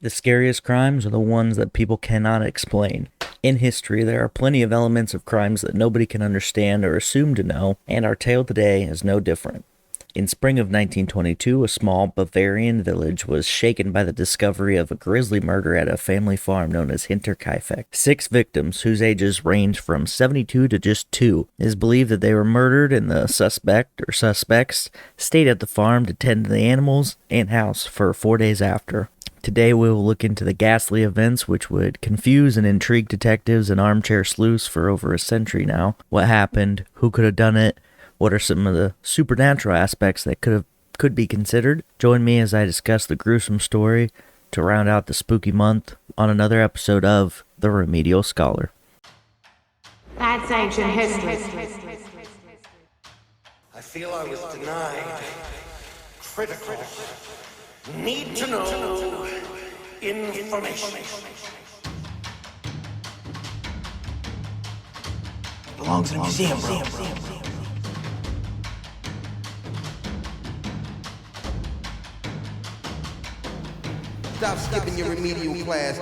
The scariest crimes are the ones that people cannot explain. In history, there are plenty of elements of crimes that nobody can understand or assume to know, and our tale today is no different. In spring of 1922, a small Bavarian village was shaken by the discovery of a grisly murder at a family farm known as Hinterkaifeck. 6 victims, whose ages ranged from 72 to just 2, it is believed that they were murdered and the suspect or suspects stayed at the farm to tend to the animals and house for 4 days after. Today we will look into the ghastly events which would confuse and intrigue detectives and armchair sleuths for over a century now. What happened? Who could have done it? What are some of the supernatural aspects that could be considered? Join me as I discuss the gruesome story to round out the spooky month on another episode of The Remedial Scholar. That's ancient history. I feel I was denied critical, need to know information. Belongs in a museum, bro. Stop skipping your remedial class.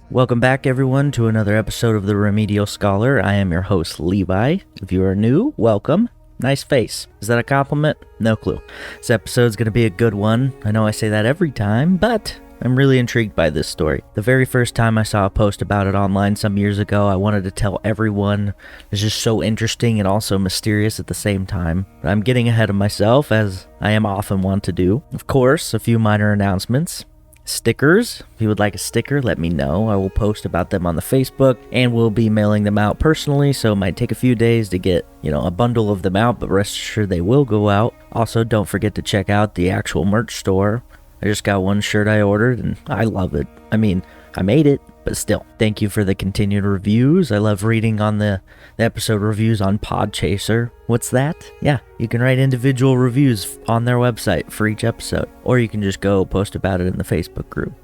Welcome back, everyone, to another episode of The Remedial Scholar. I am your host, Levi. If you are new, welcome. Nice face. Is that a compliment? No clue. This episode's going to be a good one. I know I say that every time, but I'm really intrigued by this story. The very first time I saw a post about it online some years ago, I wanted to tell everyone. It's just so interesting and also mysterious at the same time. But I'm getting ahead of myself, as I am often wont to do. Of course, a few minor announcements. Stickers. If you would like a sticker, let me know. I will post about them on the Facebook, and we'll be mailing them out personally, so it might take a few days to get, a bundle of them out, but rest assured they will go out. Also, don't forget to check out the actual merch store. I just got one shirt I ordered, and I love it. I mean, I made it, but still. Thank you for the continued reviews. I love reading on the episode reviews on Podchaser. What's that? Yeah, you can write individual reviews on their website for each episode, or you can just go post about it in the Facebook group.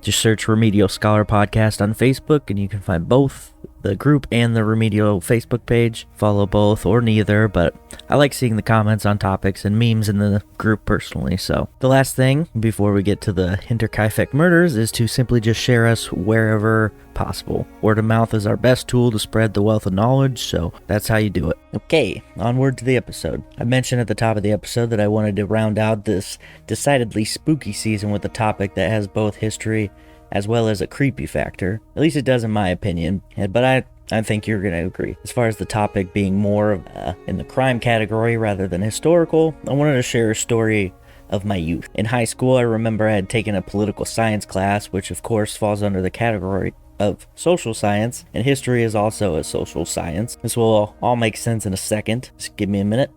Just search Remedial Scholar Podcast on Facebook, and you can find both the group and the Remedial Facebook page. Follow both or neither, but I like seeing the comments on topics and memes in the group personally. So the last thing before we get to the Hinterkaifeck murders is to simply just share us wherever possible. Word of mouth is our best tool to spread the wealth of knowledge, so that's how you do it. Okay, onward to the episode. I mentioned at the top of the episode that I wanted to round out this decidedly spooky season with a topic that has both history as well as a creepy factor. At least it does in my opinion, but I think you're going to agree. As far as the topic being more in the crime category rather than historical, I wanted to share a story of my youth. In high school, I remember I had taken a political science class, which of course falls under the category of social science, and history is also a social science. This will all make sense in a second. Just give me a minute.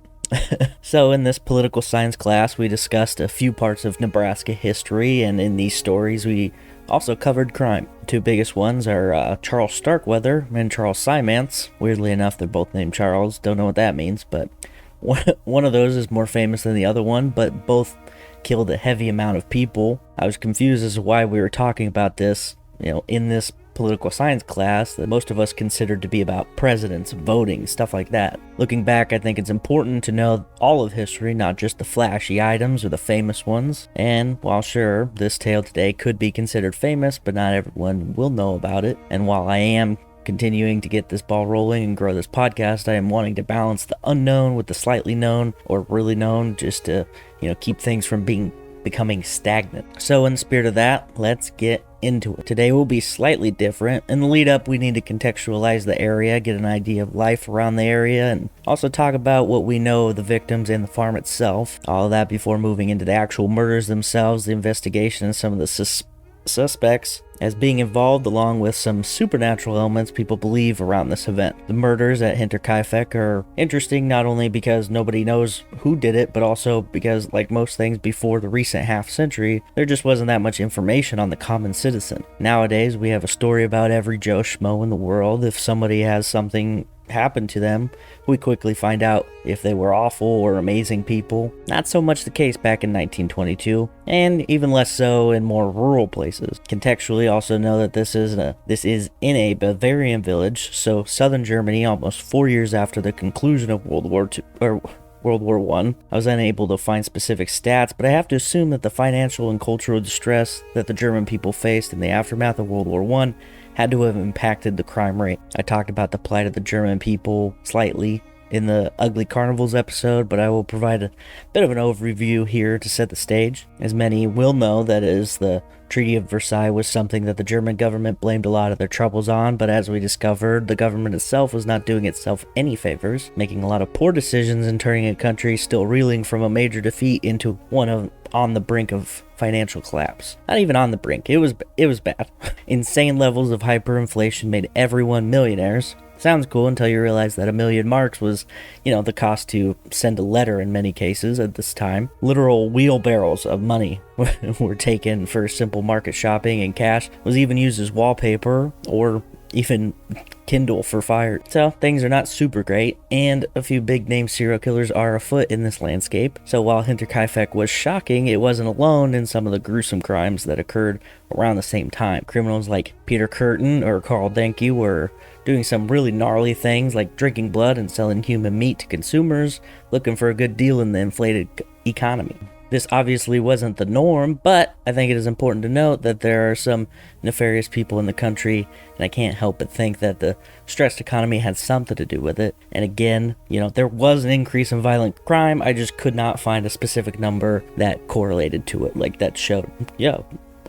So in this political science class, we discussed a few parts of Nebraska history, and in these stories, we also covered crime. The two biggest ones are Charles Starkweather and Charles Simance. Weirdly enough, they're both named Charles. Don't know what that means, but one of those is more famous than the other one, but both killed a heavy amount of people. I was confused as to why we were talking about this, in this political science class that most of us considered to be about presidents, voting, stuff like that. Looking back, I think it's important to know all of history, not just the flashy items or the famous ones. And while sure, this tale today could be considered famous, but not everyone will know about it. And while I am continuing to get this ball rolling and grow this podcast, I am wanting to balance the unknown with the slightly known or really known, just to, keep things from becoming stagnant. So in the spirit of that, let's get into it. Today will be slightly different. In the lead up, we need to contextualize the area, get an idea of life around the area, and also talk about what we know of the victims and the farm itself. All of that before moving into the actual murders themselves, the investigation, and some of the suspects as being involved, along with some supernatural elements people believe around this event. The murders at Hinterkaifeck are interesting not only because nobody knows who did it, but also because, like most things before the recent half century, there just wasn't that much information on the common citizen. Nowadays, we have a story about every Joe Schmo in the world. If somebody has something happen to them, we quickly find out if they were awful or amazing people. Not so much the case back in 1922, and even less so in more rural places. Contextually, also know that this is in a Bavarian village, so southern Germany, almost 4 years after the conclusion of World War II, or World War I. I was unable to find specific stats, but I have to assume that the financial and cultural distress that the German people faced in the aftermath of World War I had to have impacted the crime rate. I talked about the plight of the German people slightly in the Ugly Carnivals episode, but I will provide a bit of an overview here to set the stage. As many will know, that is, the Treaty of Versailles was something that the German government blamed a lot of their troubles on, but as we discovered, the government itself was not doing itself any favors, making a lot of poor decisions and turning a country still reeling from a major defeat into one on the brink of financial collapse. Not even on the brink, it was bad. Insane levels of hyperinflation made everyone millionaires. Sounds cool until you realize that 1,000,000 marks was, the cost to send a letter in many cases at this time. Literal wheelbarrows of money were taken for simple market shopping, and cash was even used as wallpaper or even Kindle for fire. So things are not super great, and a few big name serial killers are afoot in this landscape. So while Hinterkaifeck was shocking, it wasn't alone in some of the gruesome crimes that occurred around the same time. Criminals like Peter Curtin or Carl Denke were doing some really gnarly things like drinking blood and selling human meat to consumers, looking for a good deal in the inflated economy. This obviously wasn't the norm, but I think it is important to note that there are some nefarious people in the country, and I can't help but think that the stressed economy had something to do with it. And again, there was an increase in violent crime. I just could not find a specific number that correlated to it, like that showed,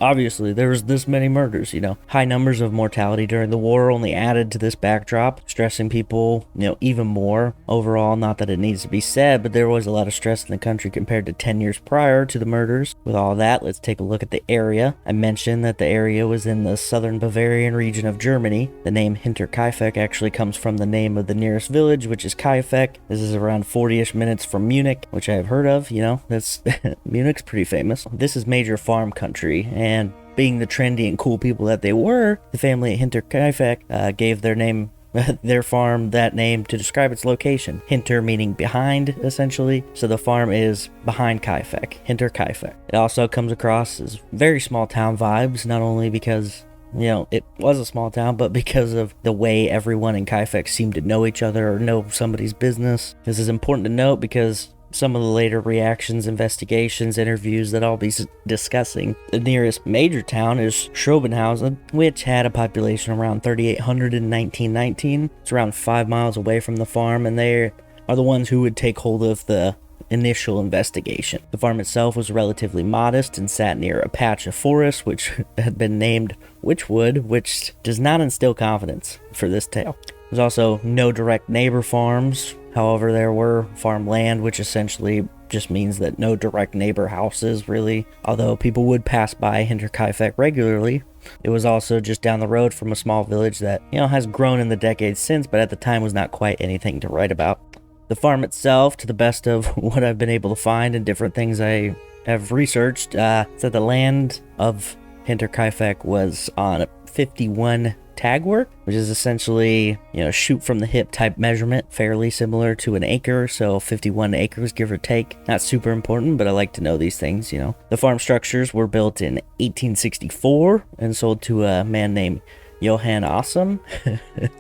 obviously there was this many murders. High numbers of mortality during the war only added to this backdrop, stressing people, even more. Overall, not that it needs to be said, but there was a lot of stress in the country compared to 10 years prior to the murders. With all that, let's take a look at the area. I mentioned that the area was in the southern Bavarian region of Germany. The name Hinterkaifeck actually comes from the name of the nearest village, which is Kaifeck. This is around 40-ish minutes from Munich, which I have heard of. That's Munich's pretty famous. This is major farm country, and being the trendy and cool people that they were, the family at Hinterkaifeck gave their farm that name to describe its location. Hinter meaning behind, essentially. So the farm is behind Kaifeck, Hinterkaifeck. It also comes across as very small town vibes, not only because it was a small town, but because of the way everyone in Kaifeck seemed to know each other or know somebody's business. This is important to note because some of the later reactions, investigations, interviews that I'll be discussing. The nearest major town is Schrobenhausen, which had a population around 3,800 in 1919. It's around 5 miles away from the farm, and they are the ones who would take hold of the initial investigation. The farm itself was relatively modest and sat near a patch of forest which had been named Witchwood, which does not instill confidence for this tale. There's also no direct neighbor farms. However, there were farmland, which essentially just means that no direct neighbor houses, really. Although people would pass by Hinterkaifeck regularly. It was also just down the road from a small village that, has grown in the decades since, but at the time was not quite anything to write about. The farm itself, to the best of what I've been able to find and different things I have researched, said the land of Hinterkaifeck was on 51 tag work, which is essentially, shoot from the hip type measurement, fairly similar to an acre, so 51 acres, give or take. Not super important, but I like to know these things, The farm structures were built in 1864 and sold to a man named Johann Awesome.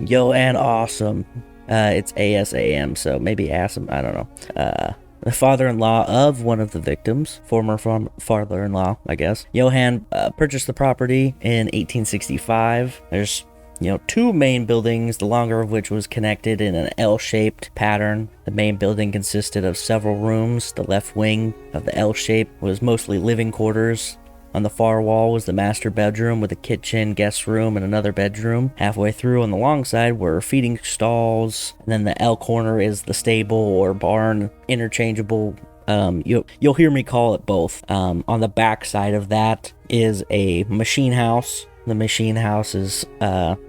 Johann Awesome. It's ASAM, so maybe Awesome, I don't know. The father-in-law of one of the victims, former father-in-law, I guess. Johann purchased the property in 1865. There's, two main buildings, the longer of which was connected in an L-shaped pattern. The main building consisted of several rooms. The left wing of the L shape was mostly living quarters. On the far wall was the master bedroom with a kitchen, guest room, and another bedroom. Halfway through on the long side were feeding stalls, and then the L corner is the stable or barn, interchangeable. You'll hear me call it both. On the back side of that is a machine house. The machine house is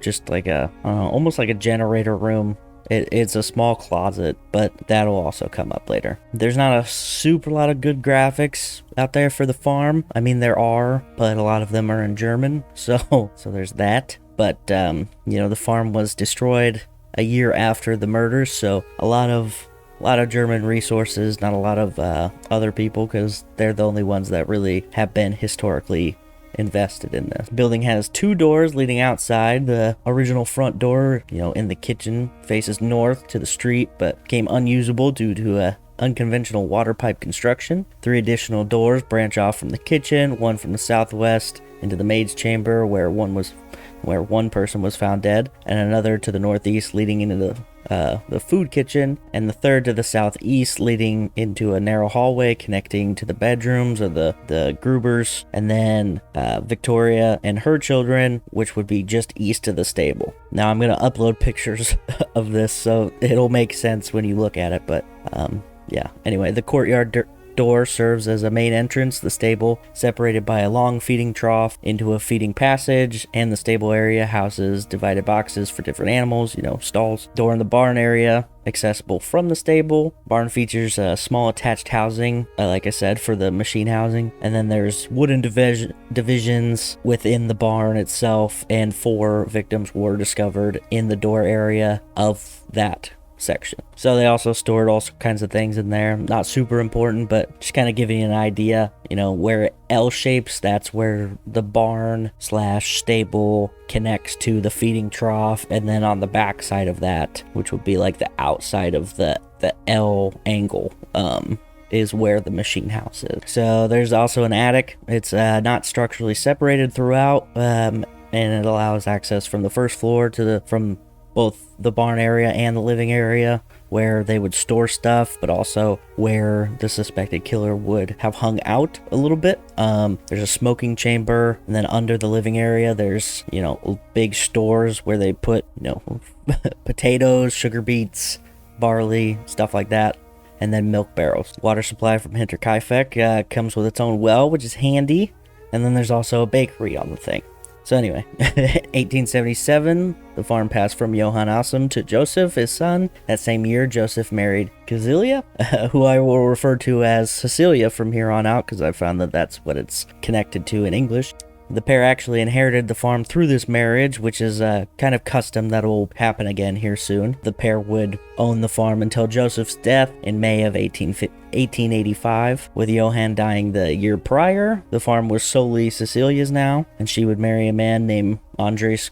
just like almost like a generator room. It's a small closet, but that'll also come up later. There's not a super lot of good graphics out there for the farm. I mean, there are, but a lot of them are in German, so there's that. But, the farm was destroyed a year after the murders, so a lot of German resources, not a lot of other people, because they're the only ones that really have been historically invested in this. The building has 2 doors leading outside. The original front door, in the kitchen faces north to the street, but became unusable due to a unconventional water pipe construction. 3 additional doors branch off from the kitchen, one from the southwest into the maid's chamber where one person was found dead, and another to the northeast leading into the food kitchen, and the third to the southeast leading into a narrow hallway connecting to the bedrooms of the Grubers, and then Victoria and her children, which would be just east of the stable. Now I'm going to upload pictures of this so it'll make sense when you look at it, but yeah. Anyway, the courtyard door serves as a main entrance, the stable separated by a long feeding trough into a feeding passage, and the stable area houses divided boxes for different animals, stalls. Door in the barn area accessible from the stable. Barn features small attached housing, like I said, for the machine housing, and then there's wooden divisions within the barn itself, and 4 victims were discovered in the door area of that section. So they also stored all kinds of things in there, not super important, but just kind of giving you an idea, where L shapes, that's where the barn / stable connects to the feeding trough, and then on the back side of that, which would be like the outside of the L angle, is where the machine house is. So there's also an attic. It's not structurally separated throughout, and it allows access from the first floor from both the barn area and the living area, where they would store stuff, but also where the suspected killer would have hung out a little bit. There's a smoking chamber, and then under the living area there's big stores where they put potatoes, sugar beets, barley, stuff like that, and then milk barrels. Water supply from Hinterkaifeck comes with its own well, which is handy, and then there's also a bakery on the thing. So anyway, 1877, the farm passed from Johann Assam to Joseph, his son. That same year, Joseph married Cecilia, who I will refer to as Cecilia from here on out, because I found that that's what it's connected to in English. The pair actually inherited the farm through this marriage, which is a kind of custom that will happen again here soon. The pair would own the farm until Joseph's death in May of 1885, with Johann dying the year prior. The farm was solely Cecilia's now, and she would marry a man named Andreas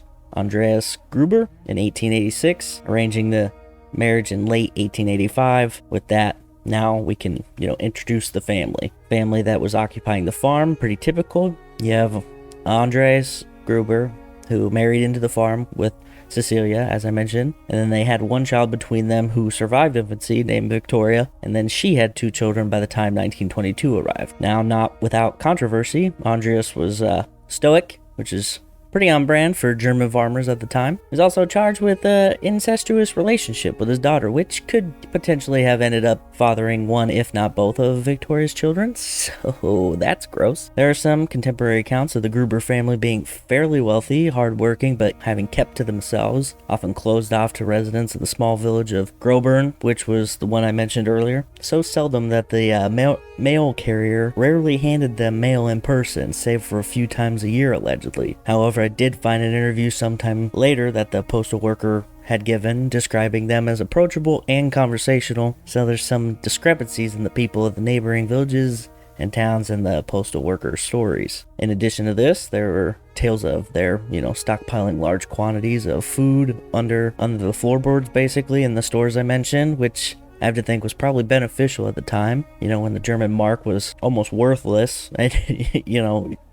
Gruber in 1886, arranging the marriage in late 1885. With that, now we can, introduce the family that was occupying the farm. Pretty typical. You have Andreas Gruber, who married into the farm with Cecilia, as I mentioned, and then they had one child between them who survived infancy, named Victoria, and then she had 2 children by the time 1922 arrived. Now, not without controversy, Andreas was stoic, which is pretty on brand for German farmers at the time. He was also charged with an incestuous relationship with his daughter, which could potentially have ended up fathering one, if not both, of Victoria's children, so that's gross. There are some contemporary accounts of the Gruber family being fairly wealthy, hardworking, but having kept to themselves, often closed off to residents in the small village of Gruber, which was the one I mentioned earlier. So seldom that the mail carrier rarely handed them mail in person, save for a few times a year, allegedly. However, I did find an interview sometime later that the postal worker had given, describing them as approachable and conversational, so there's some discrepancies in the people of the neighboring villages and towns and the postal workers' stories. In addition to this, there were tales of their, stockpiling large quantities of food under the floorboards, basically, in the stores I mentioned, which I have to think was probably beneficial at the time, when the German mark was almost worthless, and,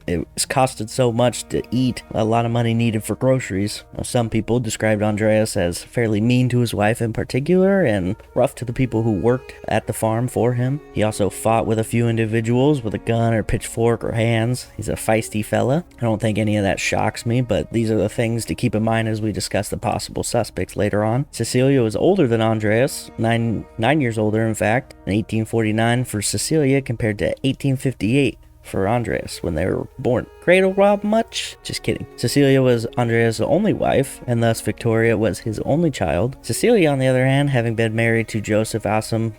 it costed so much to eat, a lot of money needed for groceries. Some people described Andreas as fairly mean to his wife in particular, and rough to the people who worked at the farm for him. He also fought with a few individuals with a gun or pitchfork or hands. He's a feisty fella. I don't think any of that shocks me, but these are the things to keep in mind as we discuss the possible suspects later on. Cecilia was older than Andreas, nine years older in fact, in 1849 for Cecilia compared to 1858 for Andreas when they were born. Cradle robbed much? Just kidding. Cecilia was Andreas' only wife, and thus Victoria was his only child. Cecilia, on the other hand, having been married to Joseph Assam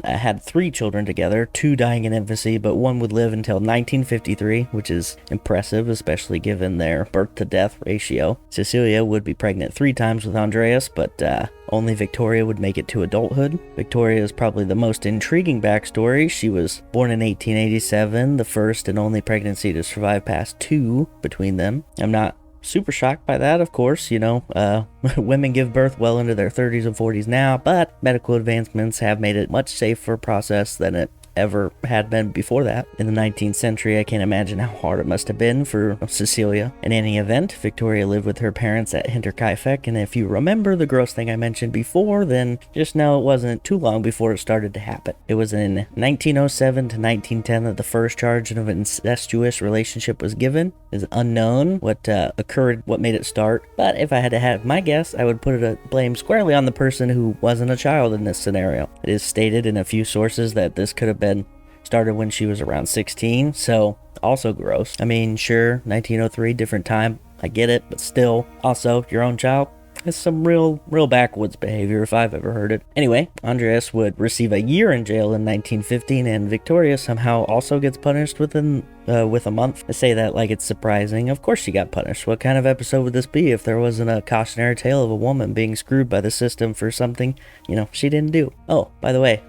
had 3 children together, 2 dying in infancy, but 1 would live until 1953, which is impressive, especially given their birth-to-death ratio. Cecilia would be pregnant 3 times with Andreas, but only Victoria would make it to adulthood. Victoria is probably the most intriguing backstory. She was born in 1887, the first and only pregnancy to survive past 2 between them. I'm not super shocked by that, of course. Women give birth well into their 30s and 40s now, but medical advancements have made it much safer process than it ever had been before that. In the 19th century, I can't imagine how hard it must have been for Cecilia. In any event, Victoria lived with her parents at Hinterkaifeck, and if you remember the gross thing I mentioned before, then just know it wasn't too long before it started to happen. It was in 1907 to 1910 that the first charge of an incestuous relationship was given. It is unknown what occurred, what made it start, but if I had to have my guess, I would put a blame squarely on the person who wasn't a child in this scenario. It is stated in a few sources that this could have been started when she was around 16, so also gross. I mean, sure, 1903, different time, I get it, but still, also, your own child. It's some real backwoods behavior if I've ever heard it. Anyway, Andreas would receive a year in jail in 1915, and Victoria somehow also gets punished with a month. I say that like it's surprising. Of course she got punished. What kind of episode would this be if there wasn't a cautionary tale of a woman being screwed by the system for something, she didn't do? Oh, by the way,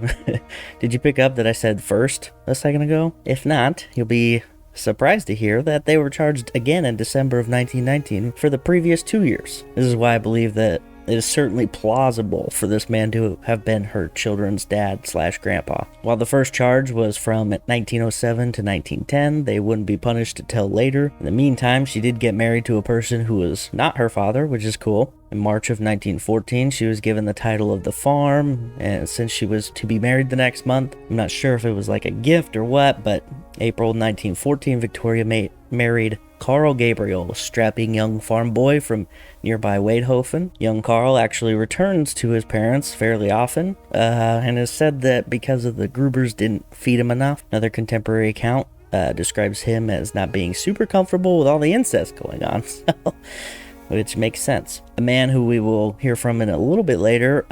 did you pick up that I said first a second ago? If not, you'll be surprised to hear that they were charged again in December of 1919 for the previous 2 years. This is why I believe that it is certainly plausible for this man to have been her children's dad/grandpa. While the first charge was from 1907 to 1910, they wouldn't be punished until later. In the meantime, she did get married to a person who was not her father, which is cool. In March of 1914, she was given the title of the farm, and since she was to be married the next month, I'm not sure if it was like a gift or what, but April 1914, Victoria married Carl Gabriel, a strapping young farm boy from nearby Weidhofen. Young Carl actually returns to his parents fairly often, and is said that because of the Grubers didn't feed him enough. Another contemporary account describes him as not being super comfortable with all the incest going on, which makes sense. A man who we will hear from in a little bit later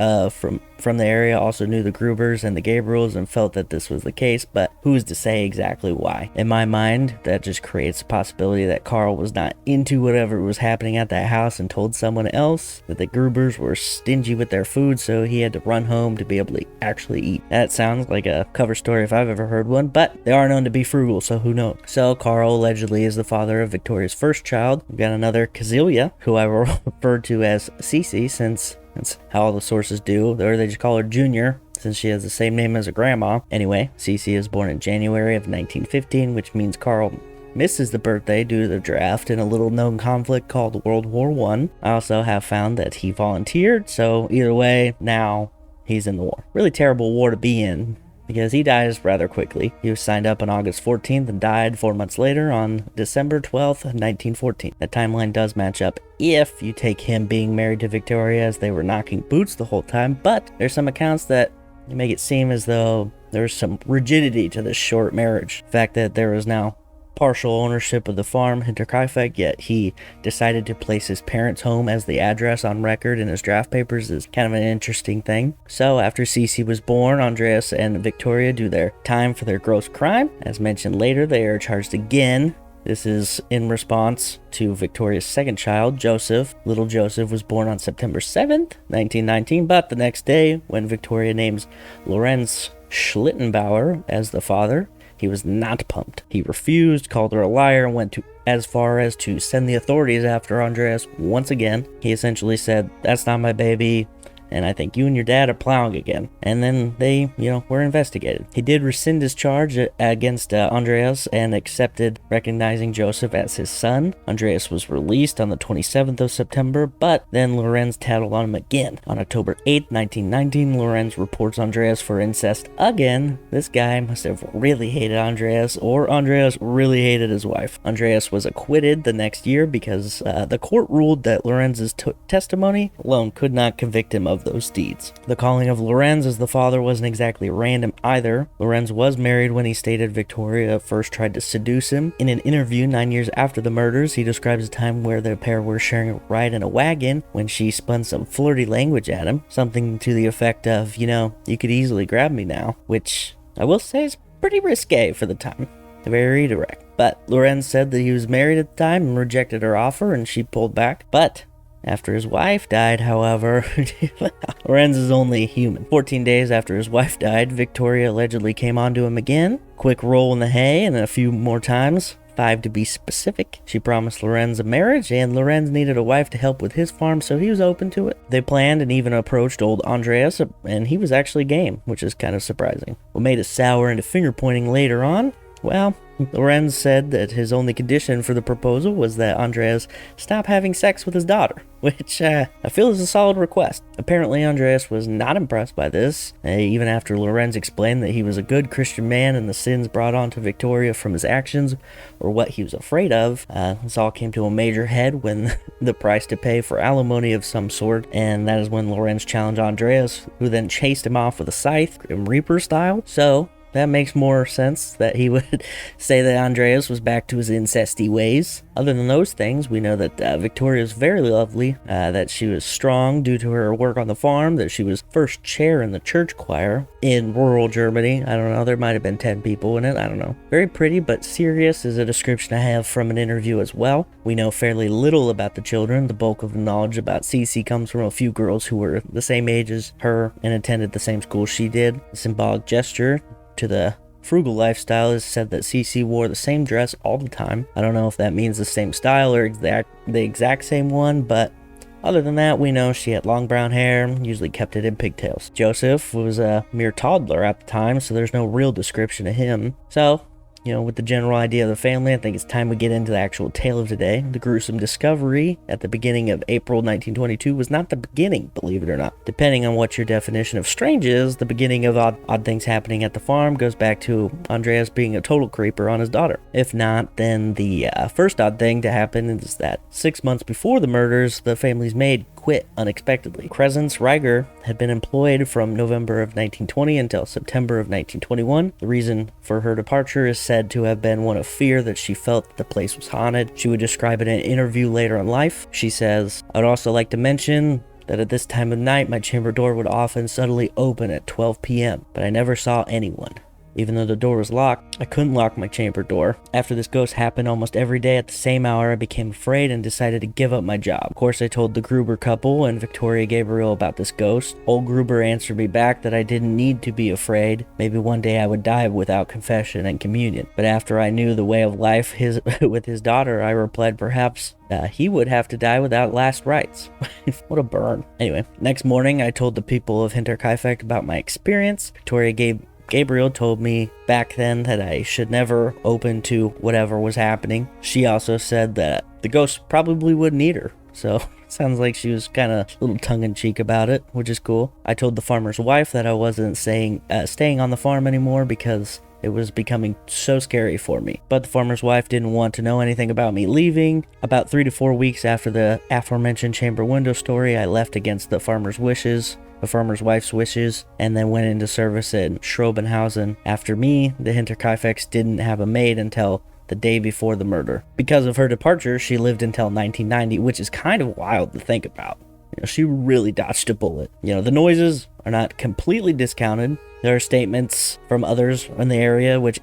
from the area also knew the Grubers and the Gabriels and felt that this was the case, but who's to say exactly why? In my mind, that just creates the possibility that Carl was not into whatever was happening at that house and told someone else that the Grubers were stingy with their food, so he had to run home to be able to actually eat. That sounds like a cover story if I've ever heard one, but they are known to be frugal, so who knows? So Carl allegedly is the father of Victoria's first child. We've got another Cecilia, who I will refer to as Cece, since that's how all the sources do, or they just call her Junior, since she has the same name as her grandma. Anyway, Cece is born in January of 1915, which means Carl misses the birthday due to the draft in a little known conflict called World War I. I also have found that he volunteered, so either way, now he's in the war. Really terrible war to be in, because he dies rather quickly. He was signed up on August 14th and died 4 months later on December 12th, 1914. That timeline does match up if you take him being married to Victoria as they were knocking boots the whole time, but there's some accounts that make it seem as though there's some rigidity to this short marriage. The fact that there is now partial ownership of the farm, Hinterkaifeck, yet he decided to place his parents' home as the address on record in his draft papers is kind of an interesting thing. So after Cece was born, Andreas and Victoria do their time for their gross crime. As mentioned later, they are charged again. This is in response to Victoria's second child, Joseph. Little Joseph was born on September 7th, 1919, but the next day, when Victoria names Lorenz Schlittenbauer as the father, he was not pumped. He refused, called her a liar, and went as far as to send the authorities after Andreas once again. He essentially said, "That's not my baby, and I think you and your dad are plowing again." And then they, were investigated. He did rescind his charge against Andreas and accepted recognizing Joseph as his son. Andreas was released on the 27th of September, but then Lorenz tattled on him again. On October 8th, 1919, Lorenz reports Andreas for incest again. This guy must have really hated Andreas, or Andreas really hated his wife. Andreas was acquitted the next year because the court ruled that Lorenz's testimony alone could not convict him of those deeds. The calling of Lorenz as the father wasn't exactly random either. Lorenz was married when he stated Victoria first tried to seduce him. In an interview 9 years after the murders, he describes a time where the pair were sharing a ride in a wagon when she spun some flirty language at him, something to the effect of, you could easily grab me now, which I will say is pretty risque for the time. Very direct. But Lorenz said that he was married at the time and rejected her offer, and she pulled back. But after his wife died, however, Lorenz is only human. 14 days after his wife died, Victoria allegedly came onto him again. Quick roll in the hay and a few more times. 5 to be specific. She promised Lorenz a marriage, and Lorenz needed a wife to help with his farm, so he was open to it. They planned and even approached old Andreas, and he was actually game, which is kind of surprising. What made it sour into finger-pointing later on? Well, Lorenz said that his only condition for the proposal was that Andreas stop having sex with his daughter, which I feel is a solid request. Apparently, Andreas was not impressed by this, even after Lorenz explained that he was a good Christian man and the sins brought on to Victoria from his actions were what he was afraid of. This all came to a major head when the price to pay for alimony of some sort, and that is when Lorenz challenged Andreas, who then chased him off with a scythe, Grim Reaper style. So that makes more sense that he would say that Andreas was back to his incesty ways. Other than those things, we know that Victoria is very lovely, that she was strong due to her work on the farm, that she was first chair in the church choir in rural Germany. I don't know, there might have been 10 people in it, I don't know. Very pretty, but serious is a description I have from an interview as well. We know fairly little about the children. The bulk of the knowledge about Cece comes from a few girls who were the same age as her and attended the same school she did. A symbolic gesture to the frugal lifestyle is said that Cece wore the same dress all the time. I don't know if that means the same style or the exact same one, but other than that, we know she had long brown hair, usually kept it in pigtails. Joseph was a mere toddler at the time, so there's no real description of him. So, with the general idea of the family, I think it's time we get into the actual tale of today. The gruesome discovery at the beginning of April 1922 was not the beginning, believe it or not. Depending on what your definition of strange is, the beginning of odd things happening at the farm goes back to Andreas being a total creeper on his daughter. If not, then the first odd thing to happen is that 6 months before the murders, the family's maid quit unexpectedly. Crescence Reiger had been employed from November of 1920 until September of 1921. The reason for her departure is said to have been one of fear that she felt that the place was haunted. She would describe it in an interview later in life. She says, "I'd also like to mention that at this time of night, my chamber door would often suddenly open at 12 p.m., but I never saw anyone. Even though the door was locked, I couldn't lock my chamber door. After this ghost happened almost every day at the same hour, I became afraid and decided to give up my job. Of course, I told the Gruber couple and Victoria Gabriel about this ghost. Old Gruber answered me back that I didn't need to be afraid. Maybe one day I would die without confession and communion. But after I knew the way of life with his daughter, I replied perhaps he would have to die without last rites." What a burn. Anyway, next morning, I told the people of Hinterkaifeck about my experience. Victoria Gabriel told me back then that I should never open to whatever was happening. She also said that the ghost probably wouldn't eat her. So sounds like she was kind of a little tongue-in-cheek about it, which is cool. I told the farmer's wife that I wasn't staying on the farm anymore because it was becoming so scary for me. But the farmer's wife didn't want to know anything about me leaving. About 3 to 4 weeks after the aforementioned chamber window story, I left against the farmer's wife's wishes, and then went into service in Schrobenhausen. After me, the Hinterkaifecks didn't have a maid until the day before the murder. Because of her departure, she lived until 1990, which is kind of wild to think about. She really dodged a bullet. The noises are not completely discounted. There are statements from others in the area which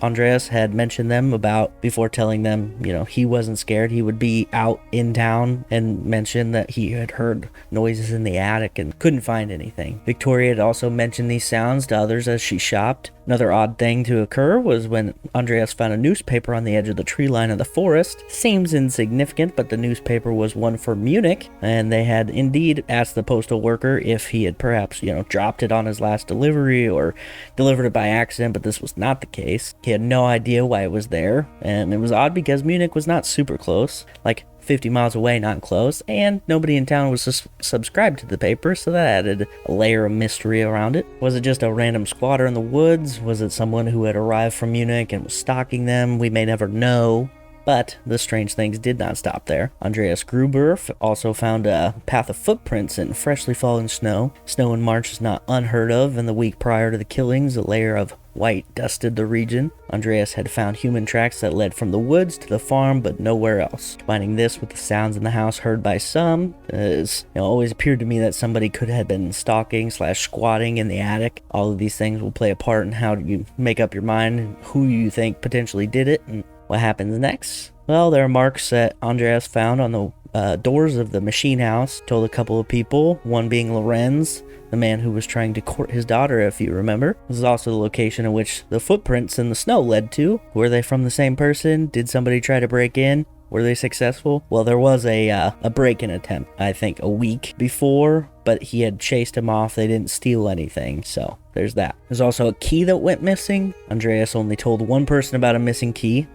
Andreas had mentioned them about before telling them, he wasn't scared. He would be out in town and mention that he had heard noises in the attic and couldn't find anything. Victoria had also mentioned these sounds to others as she shopped. Another odd thing to occur was when Andreas found a newspaper on the edge of the tree line of the forest. Seems insignificant, but the newspaper was one for Munich, and they had indeed asked the postal worker if he had perhaps, dropped it on his last delivery or delivered it by accident, but this was not the case. He had no idea why it was there, and it was odd because Munich was not super close, like 50 miles away, not close, and nobody in town was subscribed to the paper, so that added a layer of mystery around it. Was it just a random squatter in the woods? Was it someone who had arrived from Munich and was stalking them? We may never know. But the strange things did not stop there. Andreas Gruber also found a path of footprints in freshly fallen snow. Snow in March is not unheard of, and the week prior to the killings, a layer of white dusted the region. Andreas had found human tracks that led from the woods to the farm, but nowhere else. Combining this with the sounds in the house heard by some, it always appeared to me that somebody could have been stalking/squatting in the attic. All of these things will play a part in how you make up your mind who you think potentially did it and what happens next. Well, there are marks that Andreas found on the doors of the machine house, told a couple of people, one being Lorenz, the man who was trying to court his daughter, if you remember. This is also the location in which the footprints in the snow led to. Were they from the same person? Did somebody try to break in? Were they successful? Well, there was a break-in attempt, I think, a week before, but he had chased him off. They didn't steal anything, so there's that. There's also a key that went missing. Andreas only told one person about a missing key,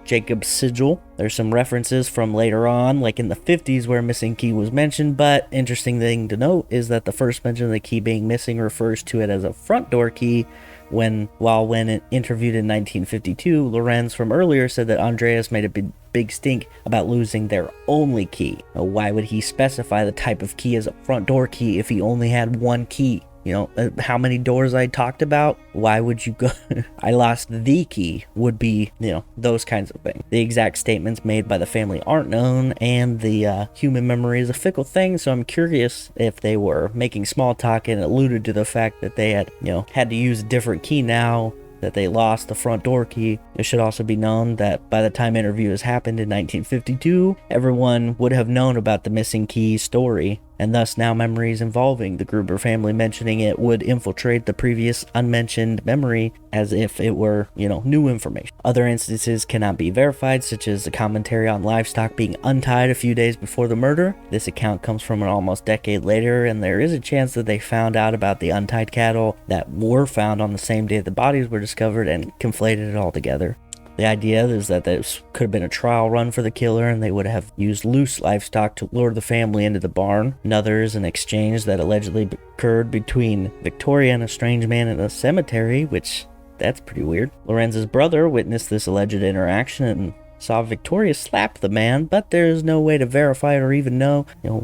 Jacob's sigil. There's some references from later on, like in the 50s, where a missing key was mentioned, but interesting thing to note is that the first mention of the key being missing refers to it as a front door key, when interviewed in 1952, Lorenz from earlier said that Andreas made a big stink about losing their only key. Now, why would he specify the type of key as a front door key if he only had one key? You know, how many doors I talked about? Why would you go? I lost the key would be, you know, those kinds of things. The exact statements made by the family aren't known, and the human memory is a fickle thing, so I'm curious if they were making small talk and alluded to the fact that they had, you know, had to use a different key now, that they lost the front door key. It should also be known that by the time interviews happened in 1952, everyone would have known about the missing key story, and thus now memories involving the Gruber family mentioning it would infiltrate the previous unmentioned memory as if it were, you know, new information. Other instances cannot be verified, such as a commentary on livestock being untied a few days before the murder. This account comes from an almost decade later, and there is a chance that they found out about the untied cattle that were found on the same day the bodies were discovered and conflated it all together. The idea is that this could have been a trial run for the killer, and they would have used loose livestock to lure the family into the barn. Another is an exchange that allegedly occurred between Victoria and a strange man in a cemetery, which, that's pretty weird. Lorenz's brother witnessed this alleged interaction and saw Victoria slap the man, but there is no way to verify it or even know,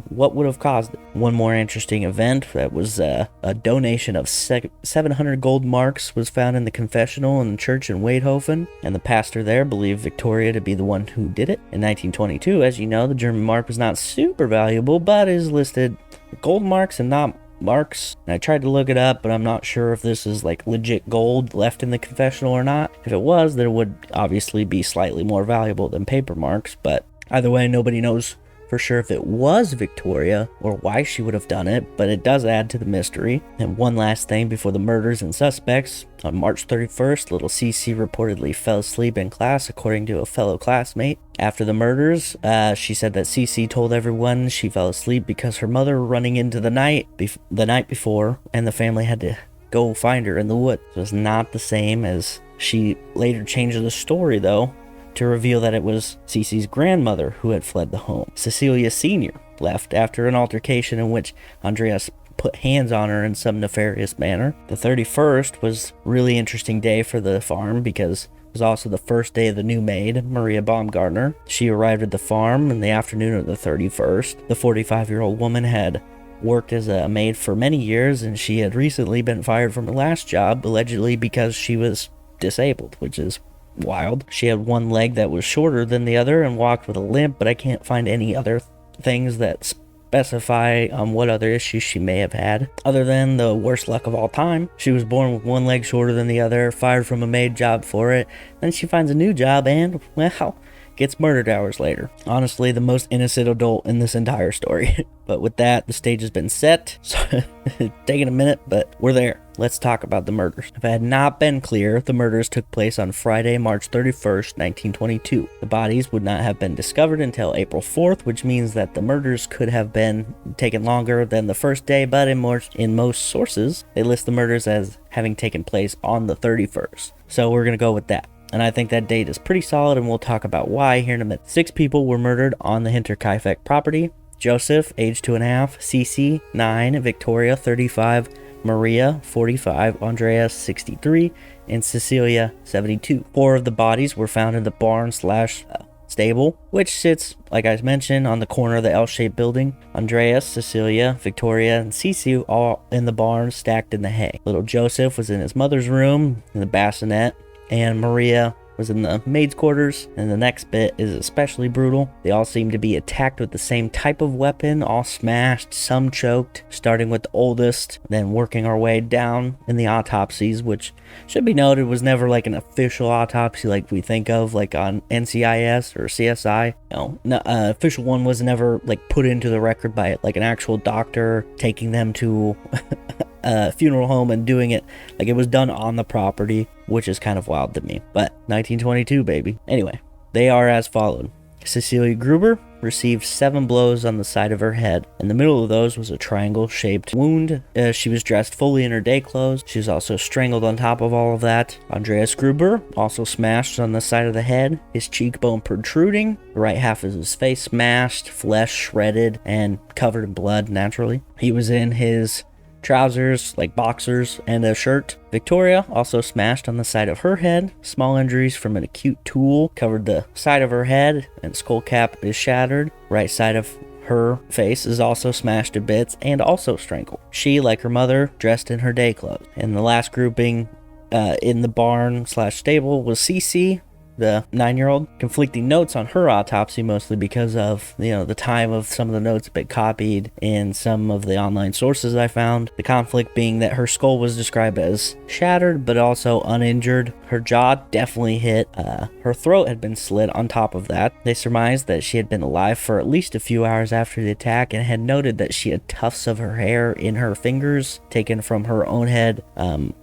what would have caused it. One more interesting event that was a donation of 700 gold marks was found in the confessional in the church in Weidhofen, and the pastor there believed Victoria to be the one who did it. In 1922, as you know, the German mark was not super valuable, but is listed gold marks and not marks. And I tried to look it up, but I'm not sure if this is like legit gold left in the confessional or not. If it was, then it would obviously be slightly more valuable than paper marks, but either way, nobody knows for sure if it was Victoria or why she would have done it, but it does add to the mystery. And one last thing before the murders and suspects. On March 31st, little Cece reportedly fell asleep in class, according to a fellow classmate. After the murders, she said that Cece told everyone she fell asleep because her mother was running into the night before, and the family had to go find her in the woods. It was not the same, as she later changed the story, though, to reveal that it was Cece's grandmother who had fled the home. Cecilia Sr. left after an altercation in which Andreas put hands on her in some nefarious manner. The 31st was a really interesting day for the farm because it was also the first day of the new maid, Maria Baumgartner. She arrived at the farm in the afternoon of the 31st. The 45-year-old woman had worked as a maid for many years, and she had recently been fired from her last job, allegedly because she was disabled, which is wild. She had one leg that was shorter than the other and walked with a limp, but I can't find any other things that specify what other issues she may have had, other than the worst luck of all time. She was born with one leg shorter than the other, fired from a maid job for it, then she finds a new job and, well, gets murdered hours later. Honestly, the most innocent adult in this entire story. But with that, the stage has been set, so it's taking a minute, but we're there. Let's talk about the murders. If it had not been clear, the murders took place on Friday, March 31st, 1922. The bodies would not have been discovered until April 4th, which means that the murders could have been taken longer than the first day, but in most sources, they list the murders as having taken place on the 31st. So we're going to go with that. And I think that date is pretty solid, and we'll talk about why here in a minute. 6 people were murdered on the Hinterkaifeck property. Joseph, age 2.5, Cece, 9, Victoria, 35, Maria, 45, Andreas, 63, and Cecilia, 72. 4 of the bodies were found in the barn/stable, which sits, like I mentioned, on the corner of the L-shaped building. Andreas, Cecilia, Victoria, and Cece all in the barn, stacked in the hay. Little Joseph was in his mother's room in the bassinet, and Maria was in the maid's quarters, and the next bit is especially brutal. They all seem to be attacked with the same type of weapon, all smashed, some choked, starting with the oldest, then working our way down in the autopsies, which should be noted was never like an official autopsy like we think of like on NCIS or CSI. No, official one was never like put into the record by like an actual doctor taking them to a funeral home and doing it. Like it was done on the property, which is kind of wild to me. But 1922, baby. Anyway, they are as followed. Cecilia Gruber received 7 blows on the side of her head. In the middle of those was a triangle-shaped wound. She was dressed fully in her day clothes. She was also strangled on top of all of that. Andreas Gruber also smashed on the side of the head, his cheekbone protruding, the right half of his face smashed, flesh shredded, and covered in blood naturally. He was in his trousers, like boxers, and a shirt. Victoria also smashed on the side of her head. Small injuries from an acute tool covered the side of her head, and skull cap is shattered. Right side of her face is also smashed to bits and also strangled. She, like her mother, dressed in her day clothes. And the last grouping in the barn/stable was Cece, the 9-year-old. Conflicting notes on her autopsy, mostly because of, the time of some of the notes have been copied in some of the online sources I found. The conflict being that her skull was described as shattered, but also uninjured. Her jaw definitely hit. Her throat had been slit on top of that. They surmised that she had been alive for at least a few hours after the attack and had noted that she had tufts of her hair in her fingers taken from her own head,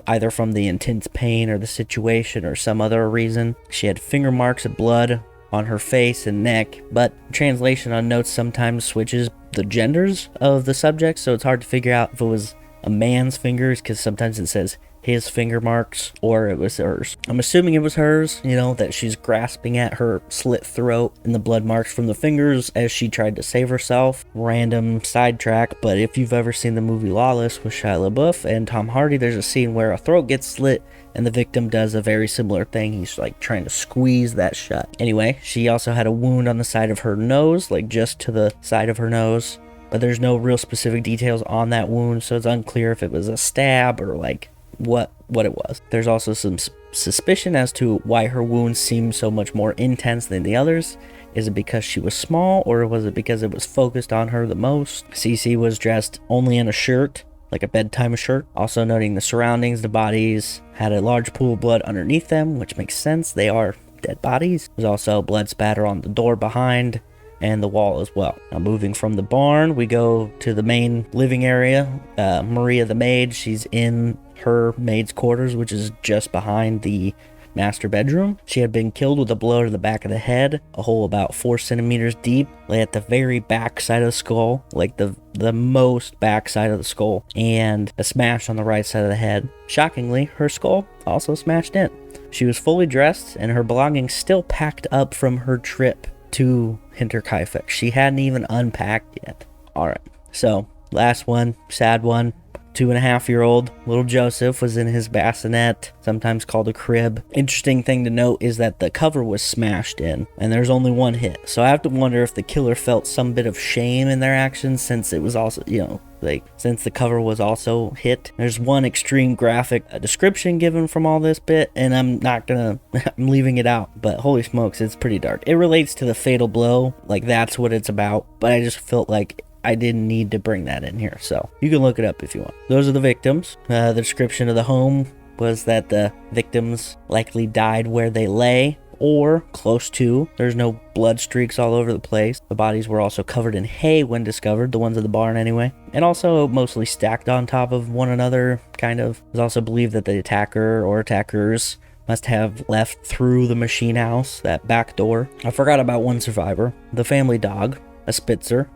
either from the intense pain or the situation or some other reason. She had finger marks of blood on her face and neck, but translation on notes sometimes switches the genders of the subject, so it's hard to figure out if it was a man's fingers, because sometimes it says his finger marks or it was hers. I'm assuming it was hers, that she's grasping at her slit throat and the blood marks from the fingers as she tried to save herself. Random sidetrack, but if you've ever seen the movie Lawless with Shia LaBeouf and Tom Hardy, there's a scene where a throat gets slit and the victim does a very similar thing. He's like trying to squeeze that shut. Anyway, she also had a wound on the side of her nose, like just to the side of her nose, but there's no real specific details on that wound, so it's unclear if it was a stab or like what it was. There's also some suspicion as to why her wounds seem so much more intense than the others. Is it because she was small, or was it because it was focused on her the most? Cece was dressed only in a shirt, like a bedtime shirt. Also noting the surroundings, the bodies had a large pool of blood underneath them, which makes sense. They are dead bodies. There's also blood spatter on the door behind and the wall as well. Now moving from the barn, we go to the main living area. Maria the maid, she's in her maid's quarters, which is just behind the master bedroom. She had been killed with a blow to the back of the head, a hole about 4 centimeters deep, lay at the very back side of the skull, like the most back side of the skull, and a smash on the right side of the head. Shockingly, her skull also smashed in. She was fully dressed and her belongings still packed up from her trip to Hinterkaifeck. She hadn't even unpacked yet. Alright, so last one, sad one. 2.5-year-old little Joseph was in his bassinet, sometimes called a crib. Interesting thing to note is that the cover was smashed in, and there's only one hit. So I have to wonder if the killer felt some bit of shame in their actions, since it was also, since the cover was also hit. There's one extreme graphic description given from all this bit, and I'm leaving it out, but holy smokes, it's pretty dark. It relates to the fatal blow, like that's what it's about, but I just felt like I didn't need to bring that in here, so you can look it up if you want. Those are the victims. The description of the home was that the victims likely died where they lay or close to. There's no blood streaks all over the place. The bodies were also covered in hay when discovered, the ones in the barn anyway, and also mostly stacked on top of one another, kind of. It was also believed that the attacker or attackers must have left through the machine house, that back door. I forgot about one survivor. The family dog, a Spitzer,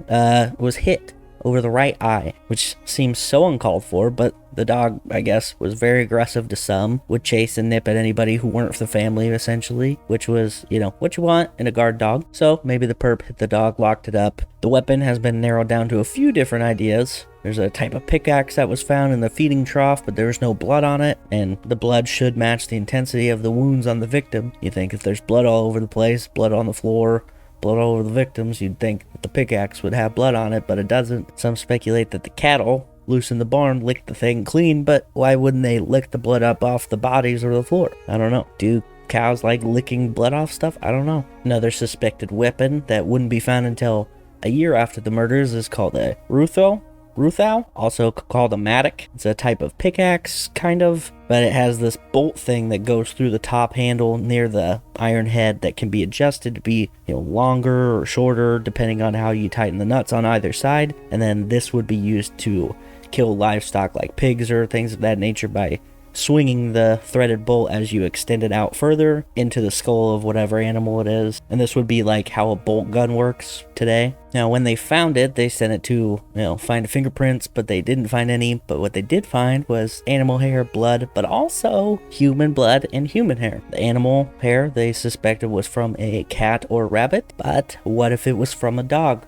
was hit over the right eye, which seems so uncalled for, but the dog, I guess, was very aggressive to some, would chase and nip at anybody who weren't the family, essentially, which was, what you want in a guard dog. So maybe the perp hit the dog, locked it up. The weapon has been narrowed down to a few different ideas. There's a type of pickaxe that was found in the feeding trough, but there was no blood on it, and the blood should match the intensity of the wounds on the victim. You think if there's blood all over the place, blood on the floor, blood all over the victims, you'd think that the pickaxe would have blood on it, but it doesn't. Some speculate that the cattle loose in the barn licked the thing clean, but why wouldn't they lick the blood up off the bodies or the floor? I don't know. Do cows like licking blood off stuff? I don't know. Another suspected weapon that wouldn't be found until a year after the murders is called a Ruthau, also called a mattock. It's a type of pickaxe, kind of, but it has this bolt thing that goes through the top handle near the iron head that can be adjusted to be, longer or shorter depending on how you tighten the nuts on either side. And then this would be used to kill livestock like pigs or things of that nature by swinging the threaded bolt as you extend it out further into the skull of whatever animal it is. And this would be like how a bolt gun works today. Now, when they found it, they sent it to, find fingerprints, but they didn't find any. But what they did find was animal hair, blood, but also human blood and human hair. The animal hair they suspected was from a cat or rabbit, but what if it was from a dog?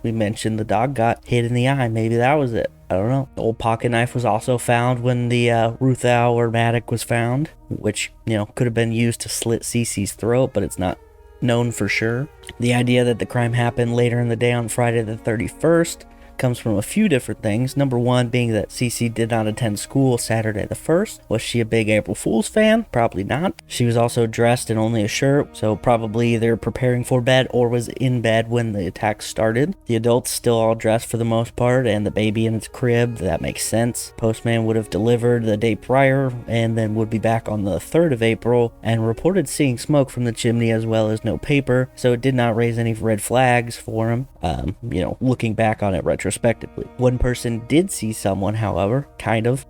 We mentioned the dog got hit in the eye. Maybe that was it. I don't know. The old pocket knife was also found when the Ruthau or mattock was found, which, could have been used to slit Cece's throat, but it's not known for sure. The idea that the crime happened later in the day on Friday the 31st comes from a few different things. Number one being that Cece did not attend school Saturday the 1st. Was she a big April Fool's fan? Probably not. She was also dressed in only a shirt, so probably either preparing for bed or was in bed when the attack started. The adults still all dressed for the most part, and the baby in its crib. That makes sense. Postman would have delivered the day prior and then would be back on the 3rd of April and reported seeing smoke from the chimney as well as no paper, so it did not raise any red flags for him, looking back on it retrospectively. One person did see someone, however,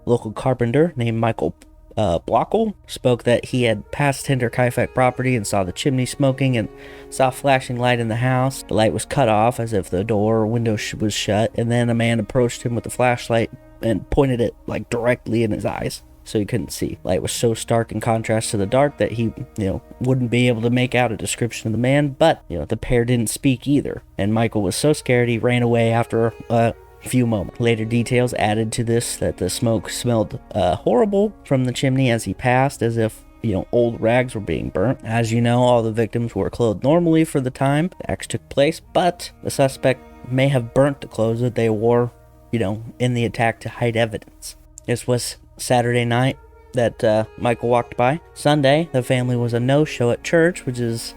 local carpenter named Michael Blockle, spoke that he had passed Hinterkaifeck property and saw the chimney smoking and saw flashing light in the house. The light was cut off as if the door or window was shut, and then a man approached him with a flashlight and pointed it directly in his eyes, so he couldn't see. Light was so stark in contrast to the dark that he, wouldn't be able to make out a description of the man, but, the pair didn't speak either, and Michael was so scared he ran away after a few moments. Later details added to this that the smoke smelled horrible from the chimney as he passed, as if old rags were being burnt. As you know, all the victims were clothed normally for the time the acts took place, but the suspect may have burnt the clothes that they wore, in the attack to hide evidence. This was Saturday night that Michael walked by. Sunday, the family was a no-show at church, which is,